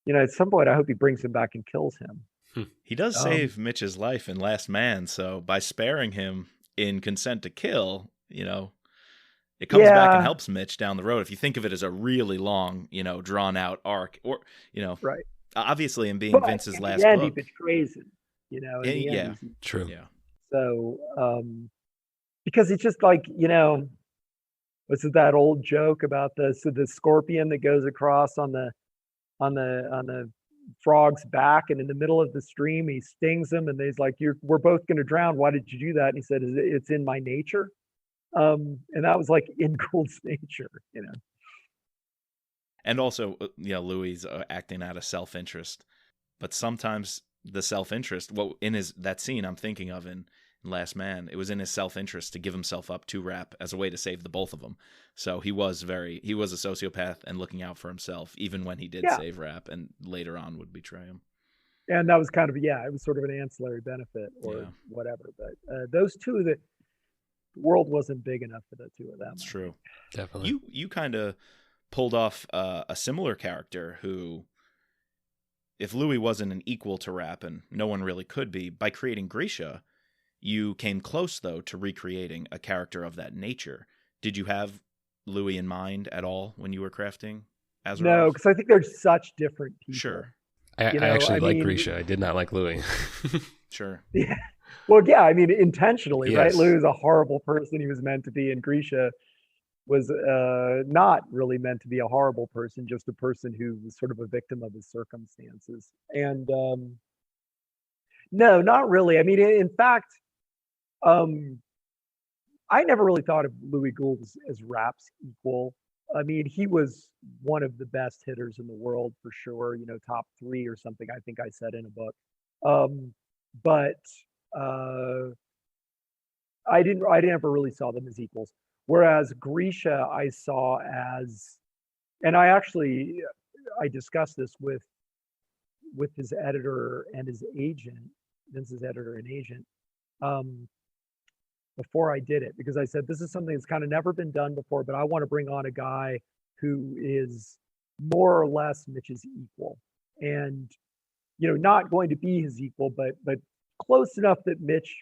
at some point, I hope he brings him back and kills him. He does save Mitch's life in Last Man, so by sparing him in Consent to Kill, it comes back and helps Mitch down the road. If you think of it as a really long, drawn out arc, or right. Obviously, in being Vince's last book, he betrays him. True. Yeah. So, because it's just like what's that old joke about the scorpion that goes across on the frog's back, and in the middle of the stream he stings him, and he's like, we're both going to drown. Why did you do that? And he said, it's in my nature. And that was like in Gould's nature, And also, Louis acting out of self-interest, but sometimes the self-interest, that scene I'm thinking of in Last Man, it was in his self-interest to give himself up to Rapp as a way to save the both of them. So he was a sociopath and looking out for himself, even when he did save Rapp and later on would betray him. And that was kind of, it was sort of an ancillary benefit or whatever. But those two, the world wasn't big enough for the two of them. That's true. Definitely. You kind of pulled off a similar character who, if Louis wasn't an equal to Rapp, and no one really could be, by creating Grisha, you came close, though, to recreating a character of that nature. Did you have Louis in mind at all when you were crafting Azeroth? No, because I think they're such different people. Sure. I actually like Grisha. I did not like Louis. Sure. Yeah. Well, yeah, I mean, intentionally, Yes. right? Louis was a horrible person. He was meant to be, and Grisha was not really meant to be a horrible person, just a person who was sort of a victim of his circumstances. And no, not really. I mean, in fact, I never really thought of Louis Gould as Rapp's equal. I mean, he was one of the best hitters in the world for sure, top 3 or something, I think I said in a book. But I never really saw them as equals. Whereas Grisha, I saw as, and I discussed this with his editor and his agent, Vince's editor and agent, before I did it, because I said, this is something that's kind of never been done before, but I want to bring on a guy who is more or less Mitch's equal, and not going to be his equal, but close enough that Mitch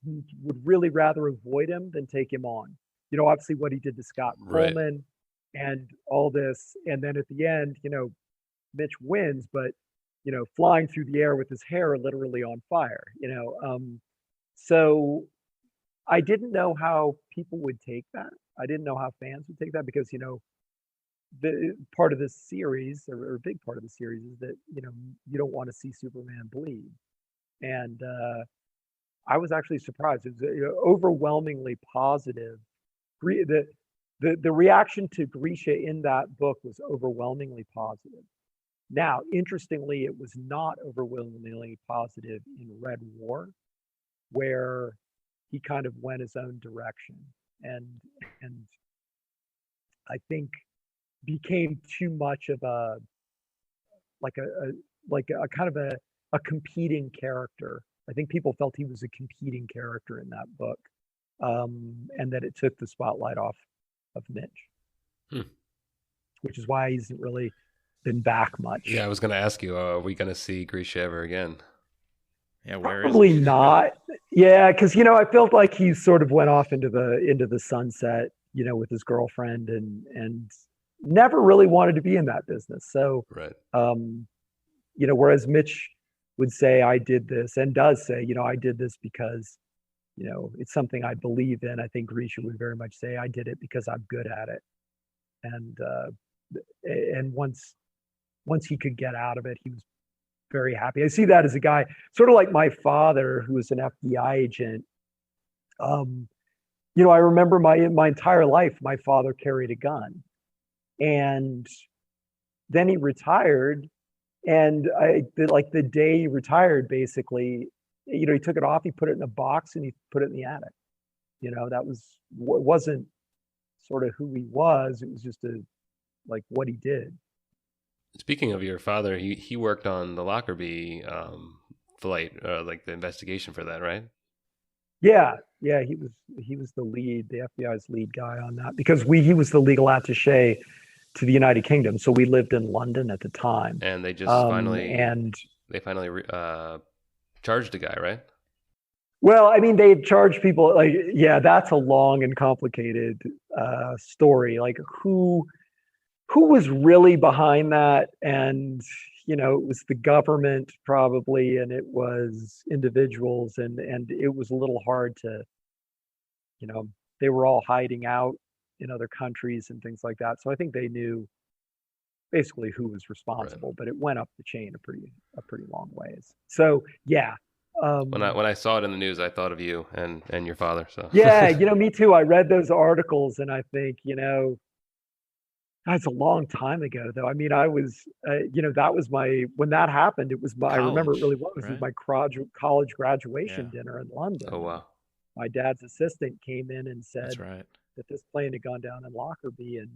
would really rather avoid him than take him on. Obviously what he did to Scott Coleman and all this, and then at the end, Mitch wins, but flying through the air with his hair literally on fire. So I didn't know how people would take that. I didn't know how fans would take that, because the part of this series, or a big part of the series, is that you don't want to see Superman bleed, and I was actually surprised. It was overwhelmingly positive. The reaction to Grisha in that book was overwhelmingly positive. Now, interestingly, it was not overwhelmingly positive in Red War, where he kind of went his own direction, and I think became too much of a kind of a competing character. I think people felt he was a competing character in that book, and that it took the spotlight off of Mitch, which is why he hasn't really been back much. Yeah, I was going to ask you, are we going to see Grisha ever again? Yeah, where probably is he? Not. Yeah, because I felt like he sort of went off into the sunset, with his girlfriend, and never really wanted to be in that business. So, right. Whereas Mitch would say, I did this, and does say, I did this because, it's something I believe in. I think Grisha would very much say, I did it because I'm good at it. And once he could get out of it, he was very happy. I see that as a guy, sort of like my father, who was an FBI agent. I remember my entire life, my father carried a gun, and then he retired. And the day he retired, basically, he took it off, he put it in a box, and he put it in the attic. That wasn't sort of who he was. It was just what he did. Speaking of your father, he worked on the Lockerbie flight, the investigation for that, right? Yeah. Yeah, he was the FBI's lead guy on that because he was the legal attaché to the United Kingdom. So we lived in London at the time. And they just finally charged a guy, right? Well, I mean, they've charged people like, yeah, that's a long and complicated story. Like who was really behind that? And, you know, it was the government probably, and it was individuals, and it was a little hard to, you know, they were all hiding out in other countries and things like that. So I think they knew basically who was responsible, right. But it went up the chain a pretty long ways. So yeah. When I saw it in the news, I thought of you and your father. So yeah, you know, me too. I read those articles and I think, you know, that's a long time ago though. I mean, I was, you know, that was when that happened, it was I remember it really well. It was my college graduation dinner in London. Oh, wow. My dad's assistant came in and said That's right. that this plane had gone down in Lockerbie, and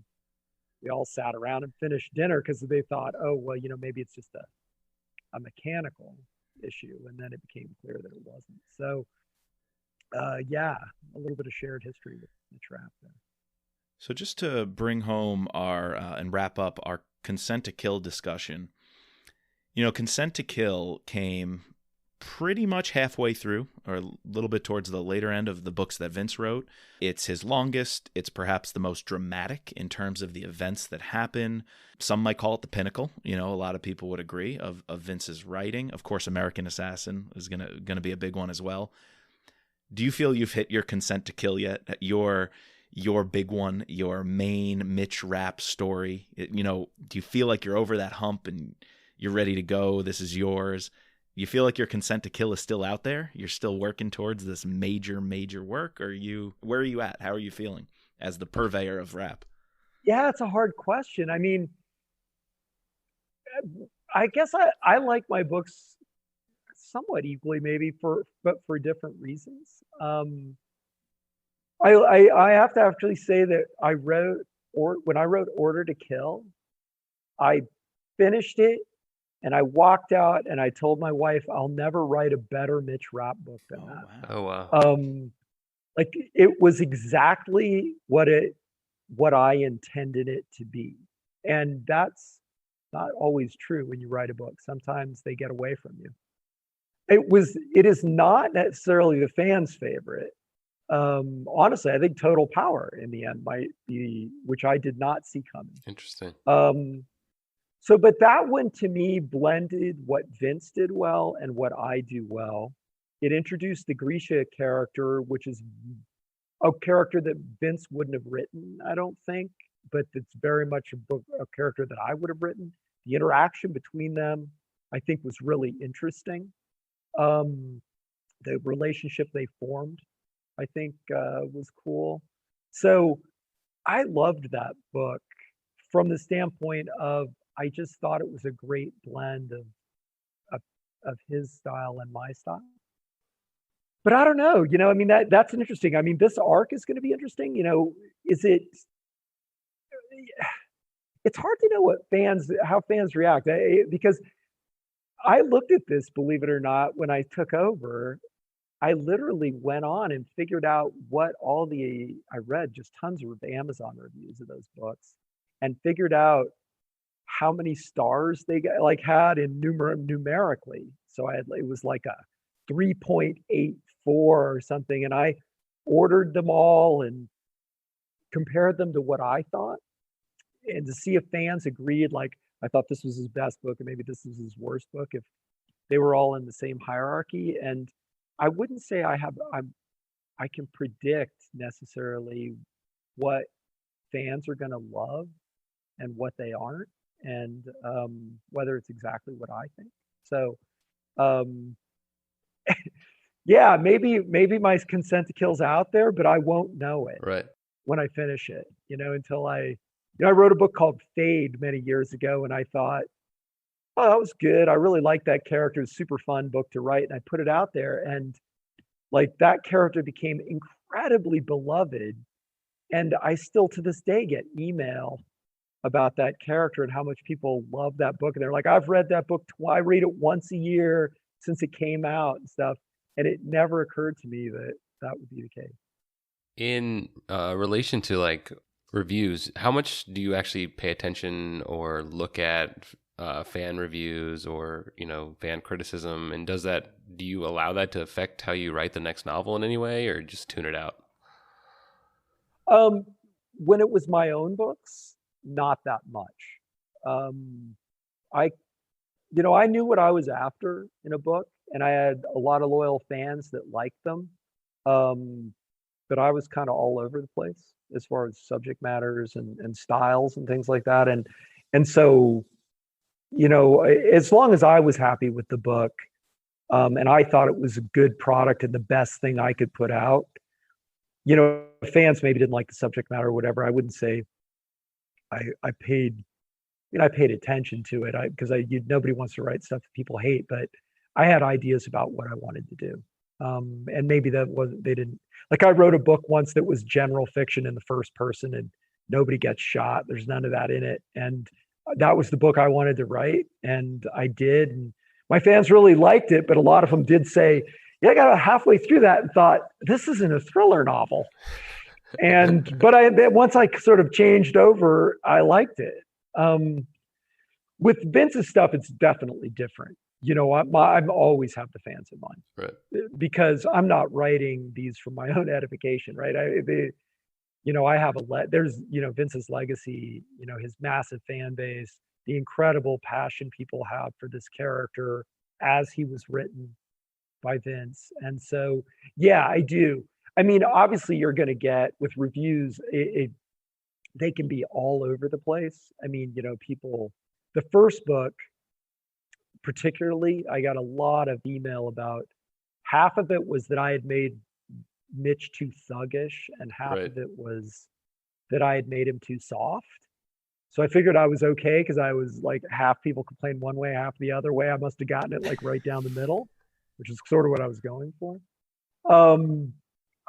we all sat around and finished dinner because they thought, oh, well, you know, maybe it's just a mechanical issue. And then it became clear that it wasn't. So, yeah, a little bit of shared history with the Rapp there. So just to bring home and wrap up our consent to kill discussion, you know, consent to kill came pretty much halfway through, or a little bit towards the later end of the books that Vince wrote. It's his longest. It's perhaps the most dramatic in terms of the events that happen. Some might call it the pinnacle. You know, a lot of people would agree of Vince's writing. Of course, American Assassin is gonna be a big one as well. Do you feel you've hit your consent to kill yet? Your big one, your main Mitch Rapp story. You know, do you feel like you're over that hump and you're ready to go? This is yours. You feel like your consent to kill is still out there? You're still working towards this major work? Or where are you at? How are you feeling as the purveyor of Rapp? Yeah, it's a hard question. I mean, I guess I like my books somewhat equally, maybe but for different reasons. I have to actually say that when I wrote Order to Kill, I finished it. And I walked out and I told my wife, I'll never write a better Mitch Rapp book than that. Oh, wow. Like it was exactly what I intended it to be. And that's not always true when you write a book. Sometimes they get away from you. It is not necessarily the fans' favorite. Honestly, I think Total Power in the end might be, which I did not see coming. Interesting. So, but that one to me blended what Vince did well and what I do well. It introduced the Grisha character, which is a character that Vince wouldn't have written, I don't think, but it's very much a character that I would have written. The interaction between them, I think, was really interesting. The relationship they formed, I think, was cool. So I loved that book from the standpoint of, I just thought it was a great blend of his style and my style. But I don't know, you know, I mean, that's an interesting. I mean, this arc is going to be interesting. You know, it's hard to know how fans react, because I looked at this, believe it or not, when I took over. I literally went on and figured out I read just tons of Amazon reviews of those books and figured out how many stars they had in numerically. So it was like a 3.84 or something. And I ordered them all and compared them to what I thought, and to see if fans agreed, like I thought this was his best book and maybe this is his worst book, if they were all in the same hierarchy. And I wouldn't say I can predict necessarily what fans are going to love and what they aren't, and whether it's exactly what I think. So yeah, maybe my consent to kill's out there, but I won't know it when I finish it, until I wrote a book called Fade many years ago, and I thought, oh, that was good. I really liked that character. It's a super fun book to write. And I put it out there, and like that character became incredibly beloved. And I still to this day get email about that character and how much people love that book. And they're like, I've read that book twice. I read it once a year since it came out and stuff. And it never occurred to me that that would be the case. In relation to like reviews, how much do you actually pay attention or look at fan reviews or, fan criticism? And do you allow that to affect how you write the next novel in any way, or just tune it out? When it was my own books, not that much. I I knew what I was after in a book, and I had a lot of loyal fans that liked them. But I was kind of all over the place as far as subject matters and styles and things like that. And so, as long as I was happy with the book, and I thought it was a good product and the best thing I could put out, fans maybe didn't like the subject matter or whatever. I wouldn't say I paid I paid attention to it because nobody wants to write stuff that people hate, but I had ideas about what I wanted to do. And maybe they didn't like. I wrote a book once that was general fiction in the first person, and nobody gets shot. There's none of that in it, and that was the book I wanted to write, and I did. And my fans really liked it, but a lot of them did say, "Yeah, I got halfway through that and thought this isn't a thriller novel." But once I sort of changed over, I liked it. With Vince's stuff, it's definitely different. I'm always have the fans in mind, right? Because I'm not writing these for my own edification, right? I have there's Vince's legacy, his massive fan base, the incredible passion people have for this character as he was written by Vince, and so yeah, I do. I mean, obviously, you're going to get with reviews, they can be all over the place. I mean, people. The first book, particularly, I got a lot of email about. Half of it was that I had made Mitch too thuggish, and half of it was that I had made him too soft. So I figured I was okay because I was like, half people complained one way, half the other way. I must have gotten it like right down the middle, which is sort of what I was going for.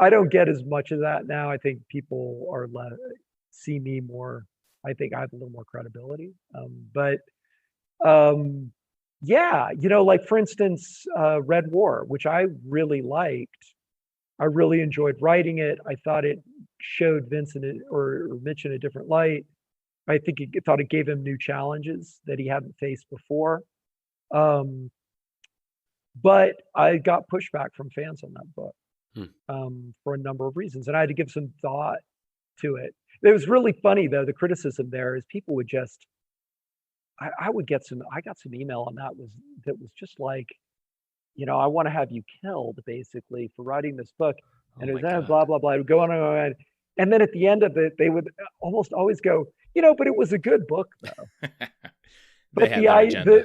I don't get as much of that now. I think people see me more. I think I have a little more credibility. But yeah, like for instance, Red War, which I really liked. I really enjoyed writing it. I thought it showed Vincent or Mitch in a different light. I think thought it gave him new challenges that he hadn't faced before. But I got pushback from fans on that book for a number of reasons, and I had to give some thought to it. It was really funny though. The criticism there is people would just, I got some email on that was just like, I want to have you killed basically for writing this book. And it was blah, blah, blah. It would go on and on. And then at the end of it, they would almost always go, but it was a good book though. But the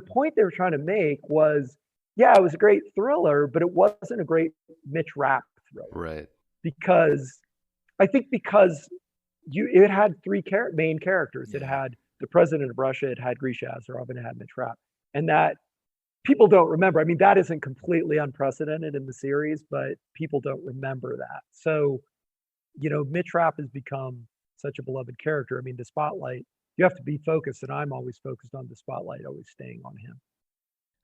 point they were trying to make was, yeah, it was a great thriller, but it wasn't a great Mitch Rapp thriller. Right. Because it had three main characters. Yeah. It had the president of Russia, it had Grisha Azarov, and it had Mitch Rapp. And that people don't remember. I mean, that isn't completely unprecedented in the series, but people don't remember that. So, Mitch Rapp has become such a beloved character. I mean, the spotlight, you have to be focused, and I'm always focused on the spotlight, always staying on him.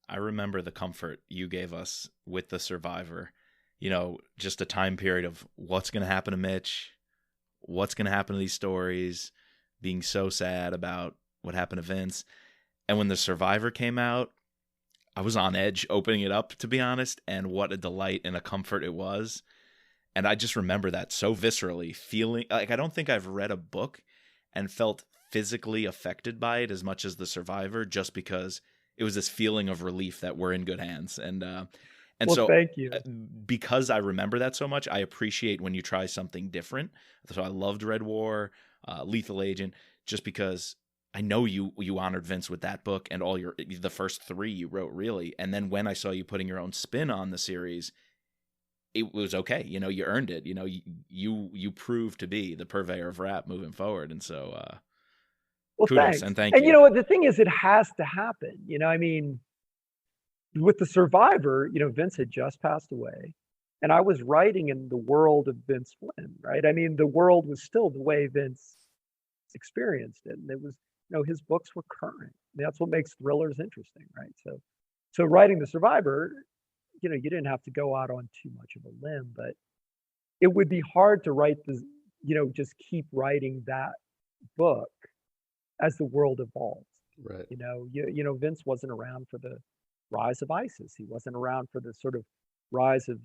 I remember the comfort you gave us with The Survivor, just a time period of what's going to happen to Mitch, what's going to happen to these stories, being so sad about what happened to Vince. And when The Survivor came out, I was on edge opening it up, to be honest, and what a delight and a comfort it was. And I just remember that so viscerally, feeling like I don't think I've read a book and felt physically affected by it as much as The Survivor, just because it was this feeling of relief that we're in good hands. And so thank you. Because I remember that so much, I appreciate when you try something different. So I loved Red War, Lethal Agent, just because I know you honored Vince with that book and the first three you wrote, really. And then when I saw you putting your own spin on the series, it was okay. You earned it. You proved to be the purveyor of Rapp moving forward. And so kudos, thanks. and thank you. And you know what? The thing is, it has to happen. I mean, with The Survivor, Vince had just passed away, and I was writing in the world of Vince Flynn, right? I mean, the world was still the way Vince experienced it, and it was, his books were current. That's what makes thrillers interesting, right? So writing The Survivor, you know, you didn't have to go out on too much of a limb, but it would be hard to write this, you know, just keep writing that book as the world evolves. Right. You know, Vince wasn't around for the rise of ISIS. He wasn't around for the sort of rise of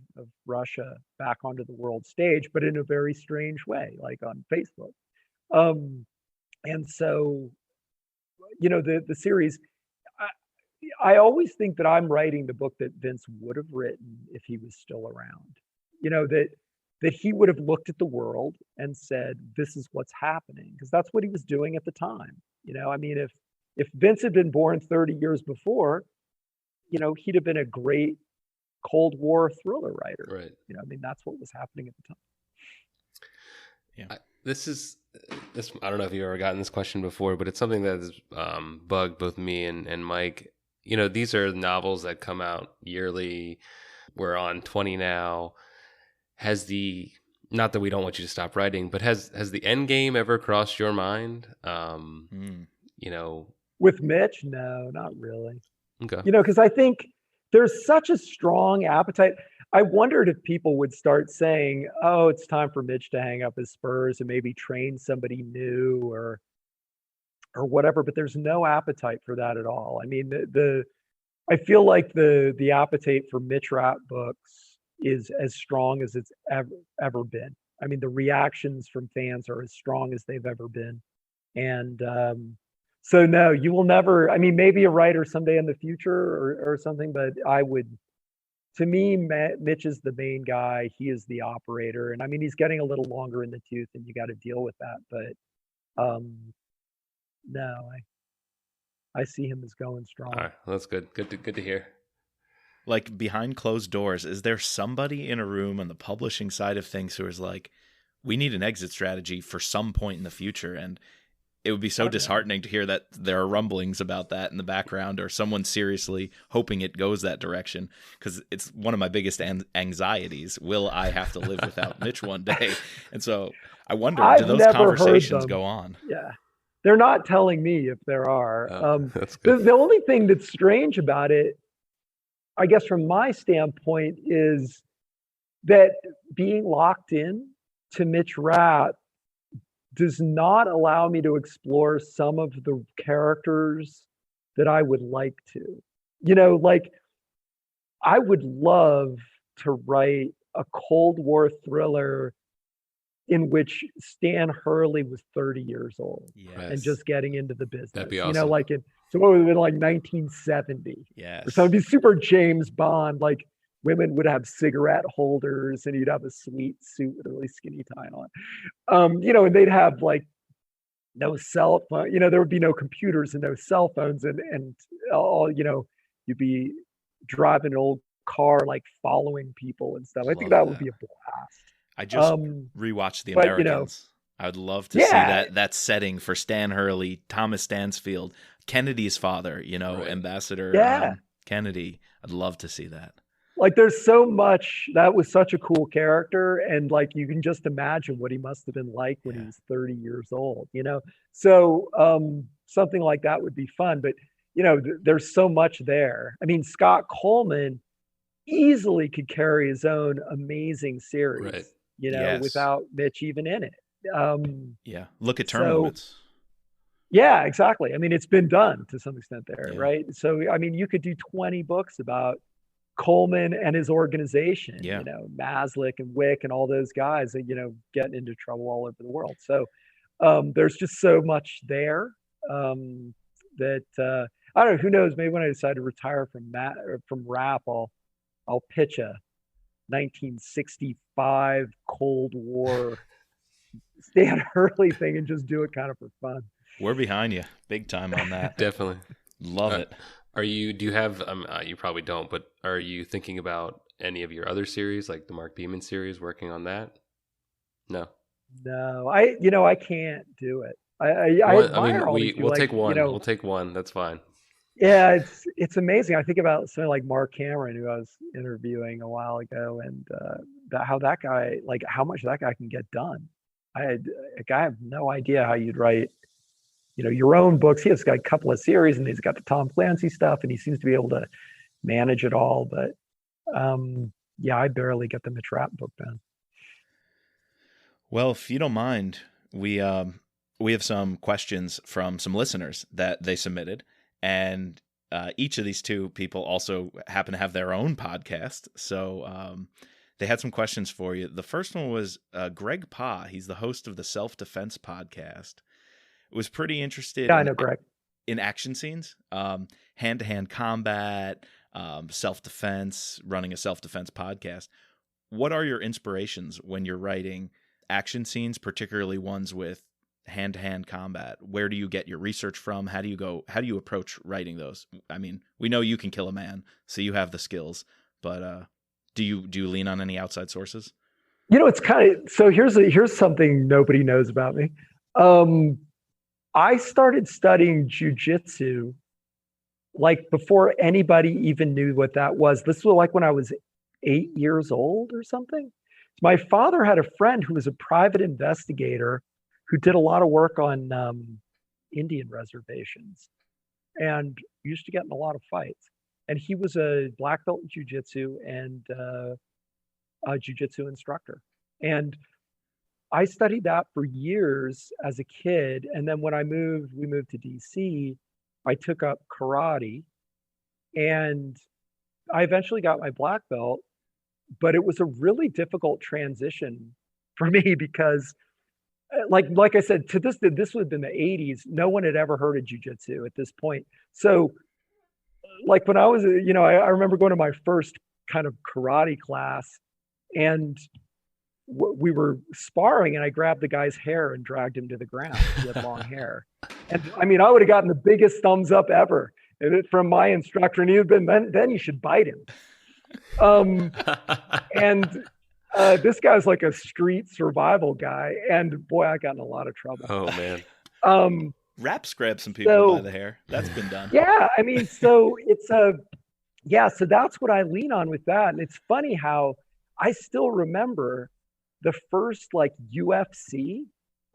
Russia back onto the world stage, but in a very strange way, like on Facebook. And so, you know, the series, I always think that I'm writing the book that Vince would have written if he was still around. You know, that he would have looked at the world and said, this is what's happening, because that's what he was doing at the time. You know, I mean, if Vince had been born 30 years before, you know, he'd have been a great Cold War thriller writer. Right. You know, I mean, that's what was happening at the time. Yeah. This I don't know if you've ever gotten this question before, but it's something that has bugged both me and Mike. You know, these are novels that come out yearly. We're on 20 now. Not that we don't want you to stop writing, but has the end game ever crossed your mind? You know, with Mitch, no, not really. Okay. You know, because I think there's such a strong appetite. I wondered if people would start saying, oh, it's time for Mitch to hang up his spurs and maybe train somebody new or whatever, but there's no appetite for that at all. I mean, I feel like the appetite for Mitch Rapp books is as strong as it's ever been. I mean, the reactions from fans are as strong as they've ever been. And so no, you will never, I mean, maybe a writer someday in the future or something, but to me, Mitch is the main guy. He is the operator. And I mean, he's getting a little longer in the tooth and you got to deal with that. But no, I see him as going strong. All right, well, that's good. Good to hear. Like, behind closed doors, is there somebody in a room on the publishing side of things who is like, we need an exit strategy for some point in the future? And it would be so disheartening to hear that there are rumblings about that in the background, or someone seriously hoping it goes that direction, because it's one of my biggest anxieties. Will I have to live without Mitch one day? And so I wonder, do those conversations go on? Yeah. They're not telling me if there are. That's good. The only thing that's strange about it, I guess from my standpoint, is that being locked in to Mitch Rapp does not allow me to explore some of the characters that I would like to. You know, like, I would love to write a Cold War thriller in which Stan Hurley was 30 years old and just getting into the business. That'd be awesome. You know, like so what would have been like 1970. Yes. Or something super James Bond, like women would have cigarette holders and you'd have a sweet suit with a really skinny tie on. You know, and they'd have like no cell phone, you know, there would be no computers and no cell phones and all, you know, you'd be driving an old car, like following people and stuff. I think that would be a blast. I just rewatched The Americans. You know, I would love to see that setting for Stan Hurley, Thomas Stansfield, Kennedy's father, you know, Ambassador Kennedy. I'd love to see that. Like, there's so much, that was such a cool character. And like, you can just imagine what he must have been like when he was 30 years old, you know? So something like that would be fun, but you know, there's so much there. I mean, Scott Coleman easily could carry his own amazing series, you know, without Mitch even in it. Look at Tournaments. Yeah, exactly. I mean, it's been done to some extent there, right? So, I mean, you could do 20 books about Coleman and his organization, you know, Maslick and Wick and all those guys that, you know, getting into trouble all over the world. So there's just so much there that I don't know, who knows, maybe when I decide to retire from Rapp, I'll pitch a 1965 Cold War Stan Hurley thing and just do it kind of for fun. We're behind you big time on that. Definitely. Love it. Do you have, you probably don't, but are you thinking about any of your other series, like the Mark Beeman series, working on that? No, I can't do it. We'll take one. You know, we'll take one. That's fine. Yeah, it's amazing. I think about something like Mark Cameron, who I was interviewing a while ago, and how much that guy can get done. I have no idea how you'd write, you know, your own books. He has got a couple of series, and he's got the Tom Clancy stuff, and he seems to be able to manage it all. But Yeah, I barely get the Mitch Rapp book done. Well, if you don't mind, we have some questions from some listeners that they submitted, and each of these two people also happen to have their own podcast. So they had some questions for you. The first one was Greg Pa. He's the host of the Self Defense podcast. Was pretty interested I know Greg. in action scenes, hand-to-hand combat, self-defense, running a self-defense podcast. What are your inspirations when you're writing action scenes, particularly ones with hand-to-hand combat? Where do you get your research from? How do you approach writing those? I mean, we know you can kill a man, so you have the skills, but do you lean on any outside sources? It's kind of, so here's something nobody knows about me. I started studying jujitsu like before anybody even knew what that was. This was like when I was 8 years old or something. My father had a friend who was a private investigator who did a lot of work on Indian reservations and used to get in a lot of fights. And he was a black belt in jujitsu and a jujitsu instructor. And I studied that for years as a kid. And then when we moved to DC, I took up karate and I eventually got my black belt, but it was a really difficult transition for me because like I said, this would have been the 80s. No one had ever heard of jujitsu at this point. So like when I was, I remember going to my first kind of karate class and we were sparring and I grabbed the guy's hair and dragged him to the ground. He had long hair. And I mean, I would have gotten the biggest thumbs up ever from my instructor. And he would have been, then you should bite him. And this guy's like a street survival guy. And boy, I got in a lot of trouble. Oh, man. Rapp's grabbed some people by the hair. That's been done. Yeah. I mean, so it's so that's what I lean on with that. And it's funny how I still remember the first like UFC.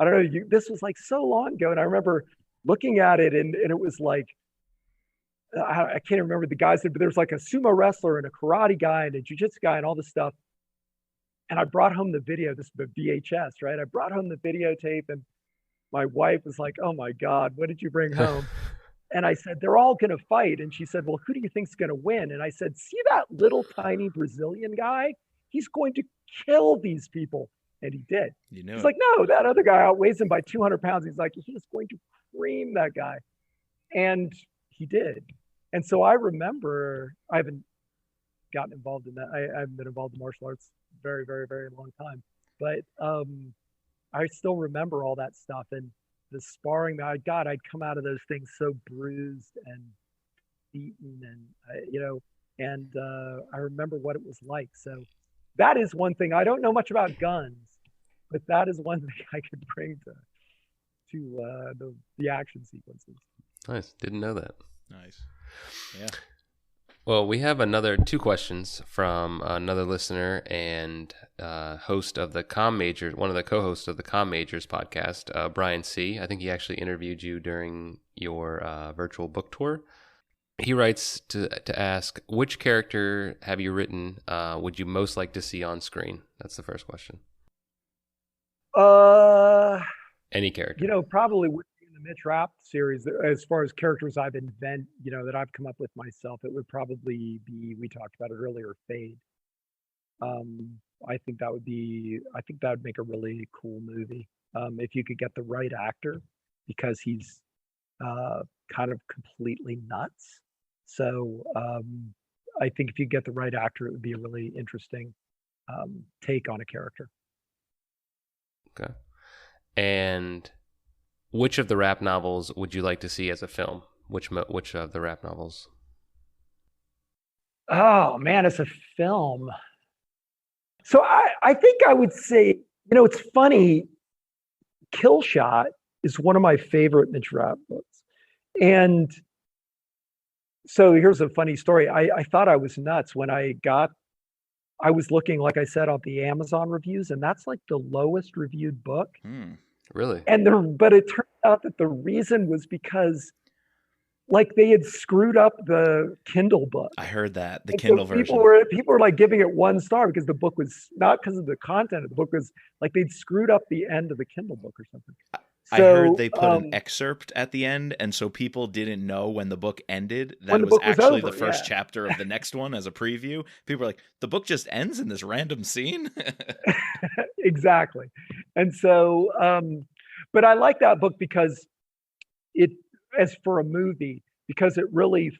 I don't know, this was like so long ago. And I remember looking at it and it was like, I can't remember the guys, but there was like a sumo wrestler and a karate guy and a jiu-jitsu guy and all this stuff. And I brought home the video, this is VHS, right? I brought home the videotape and my wife was like, oh my God, what did you bring home? And I said, they're all going to fight. And she said, well, who do you think's going to win? And I said, see that little tiny Brazilian guy? He's going to kill these people. And he did. He's like, no, that other guy outweighs him by 200 pounds. He's like, he's going to cream that guy. And he did. And so I remember, I haven't gotten involved in that. I haven't been involved in martial arts very, very, very long time. But I still remember all that stuff. And the sparring, I'd come out of those things so bruised and beaten and, I remember what it was like. So that is one thing. I don't know much about guns, but that is one thing I could bring to the action sequences. Nice. Didn't know that. Nice. Yeah. Well, we have two questions from another listener and host of the Com Majors, one of the co-hosts of the Com Majors podcast, Brian C. I think he actually interviewed you during your virtual book tour. He writes to ask, which character have you written would you most like to see on screen? That's the first question. Any character. Probably would be in the Mitch Rapp series. As far as characters I've that I've come up with myself, it would probably be, we talked about it earlier, Fade. I think that would make a really cool movie. If you could get the right actor, because he's kind of completely nuts. So I think if you get the right actor, it would be a really interesting take on a character. Okay. And which of the Rapp novels would you like to see as a film? Which of the Rapp novels? Oh man, as a film. So I think I would say, it's funny. Kill Shot is one of my favorite Mitch Rapp books. And so here's a funny story. I thought I was nuts when I was looking, like I said, on the Amazon reviews, and that's like the lowest reviewed book. Really? But it turned out that the reason was because like they had screwed up the Kindle book. I heard that, the and Kindle so version. People were like giving it 1 star because the book was not because of the content of the book, was like they'd screwed up the end of the Kindle book or something. I heard they put an excerpt at the end, and so people didn't know when the book ended that it was actually the first chapter of the next one as a preview. People were like, the book just ends in this random scene? Exactly. And so, but I like that book because it, as for a movie, because it really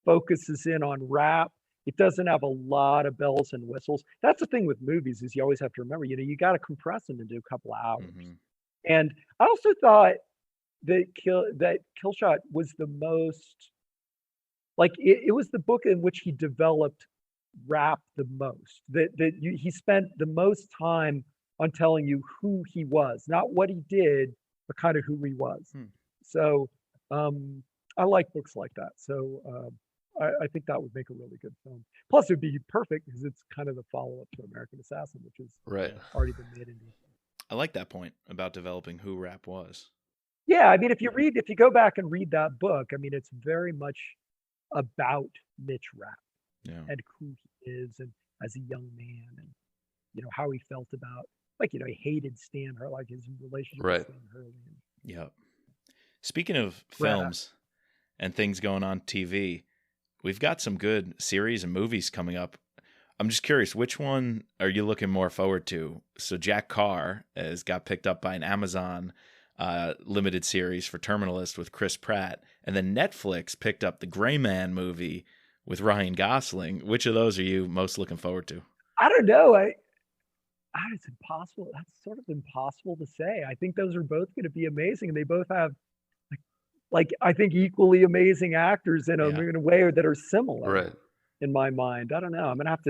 focuses in on Rapp. It doesn't have a lot of bells and whistles. That's the thing with movies, is you always have to remember, you got to compress them into a couple of hours. Mm-hmm. And I also thought that Killshot was the most, like, it was the book in which he developed Rapp the most. He spent the most time on telling you who he was, not what he did, but kind of who he was. So I like books like that. So I think that would make a really good film. Plus, it would be perfect because it's kind of the follow-up to American Assassin, which has already been made into. I like that point about developing who Rapp was. Yeah, I mean, if you go back and read that book, I mean, it's very much about Mitch Rapp and who he is, and as a young man, and how he felt about, like, he hated Stan Hurley, like his relationship with Stan Hurley. Yeah. Speaking of films and things going on TV, we've got some good series and movies coming up. I'm just curious, which one are you looking more forward to? So Jack Carr got picked up by an Amazon limited series for Terminalist with Chris Pratt, and then Netflix picked up the Gray Man movie with Ryan Gosling. Which of those are you most looking forward to? I don't know. It's impossible. That's sort of impossible to say. I think those are both going to be amazing, and they both have, like I think, equally amazing actors in a way that are similar. Right. In my mind, I don't know. I'm gonna have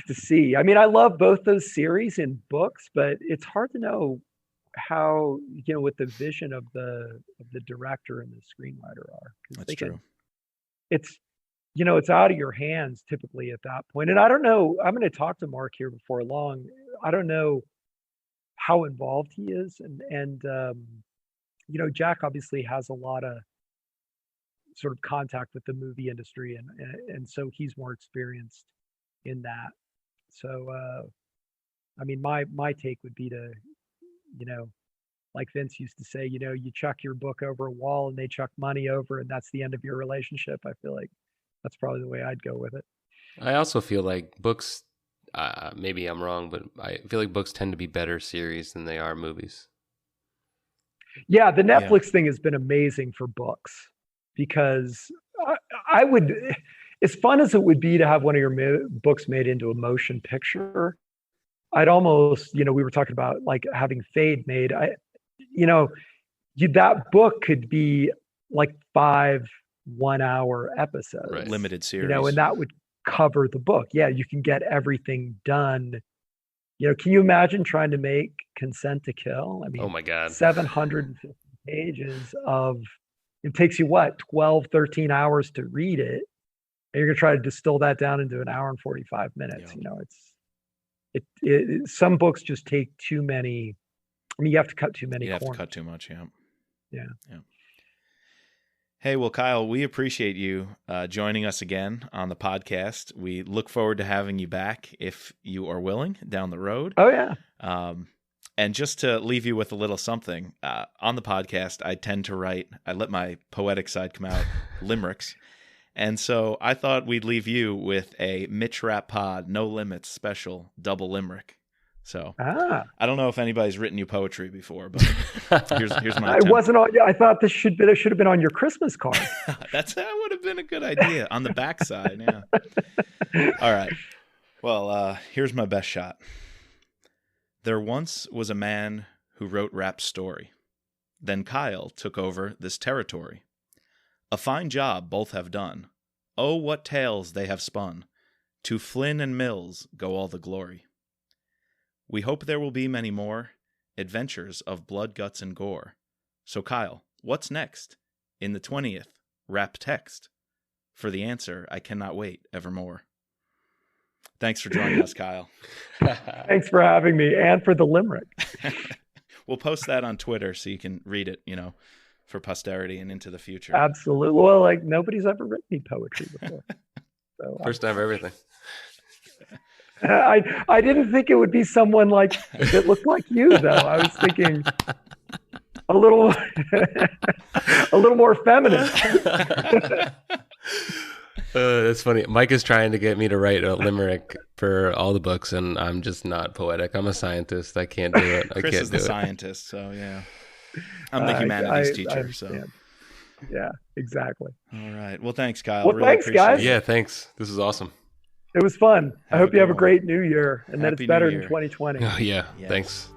to see. I mean, I love both those series in books, but it's hard to know how, what the vision of the director and the screenwriter are. That's true. It's out of your hands typically at that point. And I don't know. I'm going to talk to Mark here before long. I don't know how involved he is, and Jack obviously has a lot of sort of contact with the movie industry, and so he's more experienced in that. So I mean, my take would be to, like Vince used to say, you chuck your book over a wall and they chuck money over, and that's the end of your relationship. I feel like that's probably the way I'd go with it. I also feel like books, maybe I'm wrong, but I feel like books tend to be better series than they are movies. Yeah, the Netflix thing has been amazing for books, because I would, as fun as it would be to have one of your books made into a motion picture, I'd almost, we were talking about like having Fade made. That book could be like 5 1-hour episodes, right. Limited series, and that would cover the book. Yeah, you can get everything done. Can you imagine trying to make Consent to Kill? I mean, oh my God, 750 pages of. It takes you 12, 13 hours to read it, and you're gonna try to distill that down into 1 hour and 45 minutes. Some books just take too many. I mean, you have to cut too many corners. You have to cut too much. Yeah. Hey, well, Kyle, we appreciate you joining us again on the podcast. We look forward to having you back if you are willing down the road. Oh yeah. And just to leave you with a little something, on the podcast, I let my poetic side come out, limericks. And so I thought we'd leave you with a Mitch Rapp Pod No Limits special double limerick. So I don't know if anybody's written you poetry before, but here's my attempt. It wasn't on. I thought this should have been on your Christmas card. That would have been a good idea on the backside. Yeah. All right. Well, here's my best shot. There once was a man who wrote Rapp's story. Then Kyle took over this territory. A fine job both have done. Oh, what tales they have spun. To Flynn and Mills go all the glory. We hope there will be many more adventures of blood, guts, and gore. So Kyle, what's next in the 20th Rapp text? For the answer, I cannot wait evermore. Thanks for joining us, Kyle. Thanks for having me, and for the limerick. We'll post that on Twitter so you can read it, for posterity and into the future. Absolutely. Well, like nobody's ever written me poetry before. So First time for everything. I didn't think it would be someone like that looked like you, though. I was thinking a little more feminine. That's funny. Mike is trying to get me to write a limerick for all the books, and I'm just not poetic. I'm a scientist. I can't do it. Chris is the scientist, so yeah. I'm the humanities teacher, so. Yeah, exactly. All right. Well, thanks, Kyle. Well, really thanks, appreciate guys. it. Yeah, thanks. This is awesome. It was fun. I hope you have a one. great new year and that Happy it's better New than 2020. Oh, yeah. Yes. Thanks.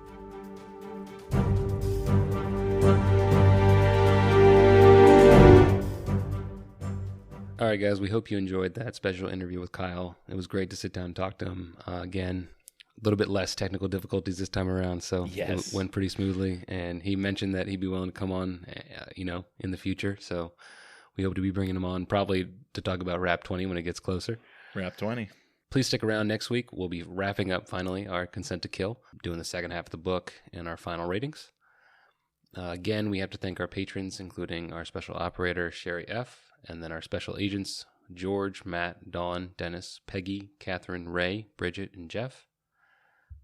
All right, guys, we hope you enjoyed that special interview with Kyle. It was great to sit down and talk to him. Again, a little bit less technical difficulties this time around, so yes. It went pretty smoothly. And he mentioned that he'd be willing to come on, in the future. So we hope to be bringing him on probably to talk about Rapp.20 when it gets closer. Rapp.20. Please stick around next week. We'll be wrapping up finally our Consent to Kill, doing the second half of the book and our final ratings. Again, we have to thank our patrons, including our special operator, Sherry F., and then our special agents, George, Matt, Dawn, Dennis, Peggy, Catherine, Ray, Bridget, and Jeff.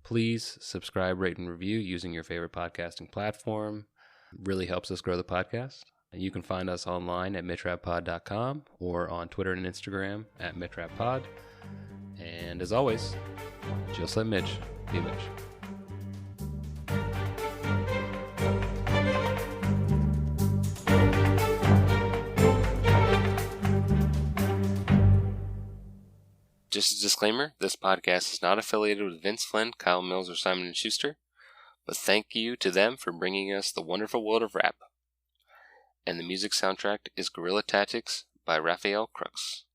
Please subscribe, rate, and review using your favorite podcasting platform. It really helps us grow the podcast. And you can find us online at mitchrappod.com or on Twitter and Instagram at mitchrappod. And as always, just let Mitch be Mitch. Just a disclaimer, this podcast is not affiliated with Vince Flynn, Kyle Mills, or Simon & Schuster, but thank you to them for bringing us the wonderful world of Rapp. And the music soundtrack is Guerrilla Tactics by Raphael Crooks.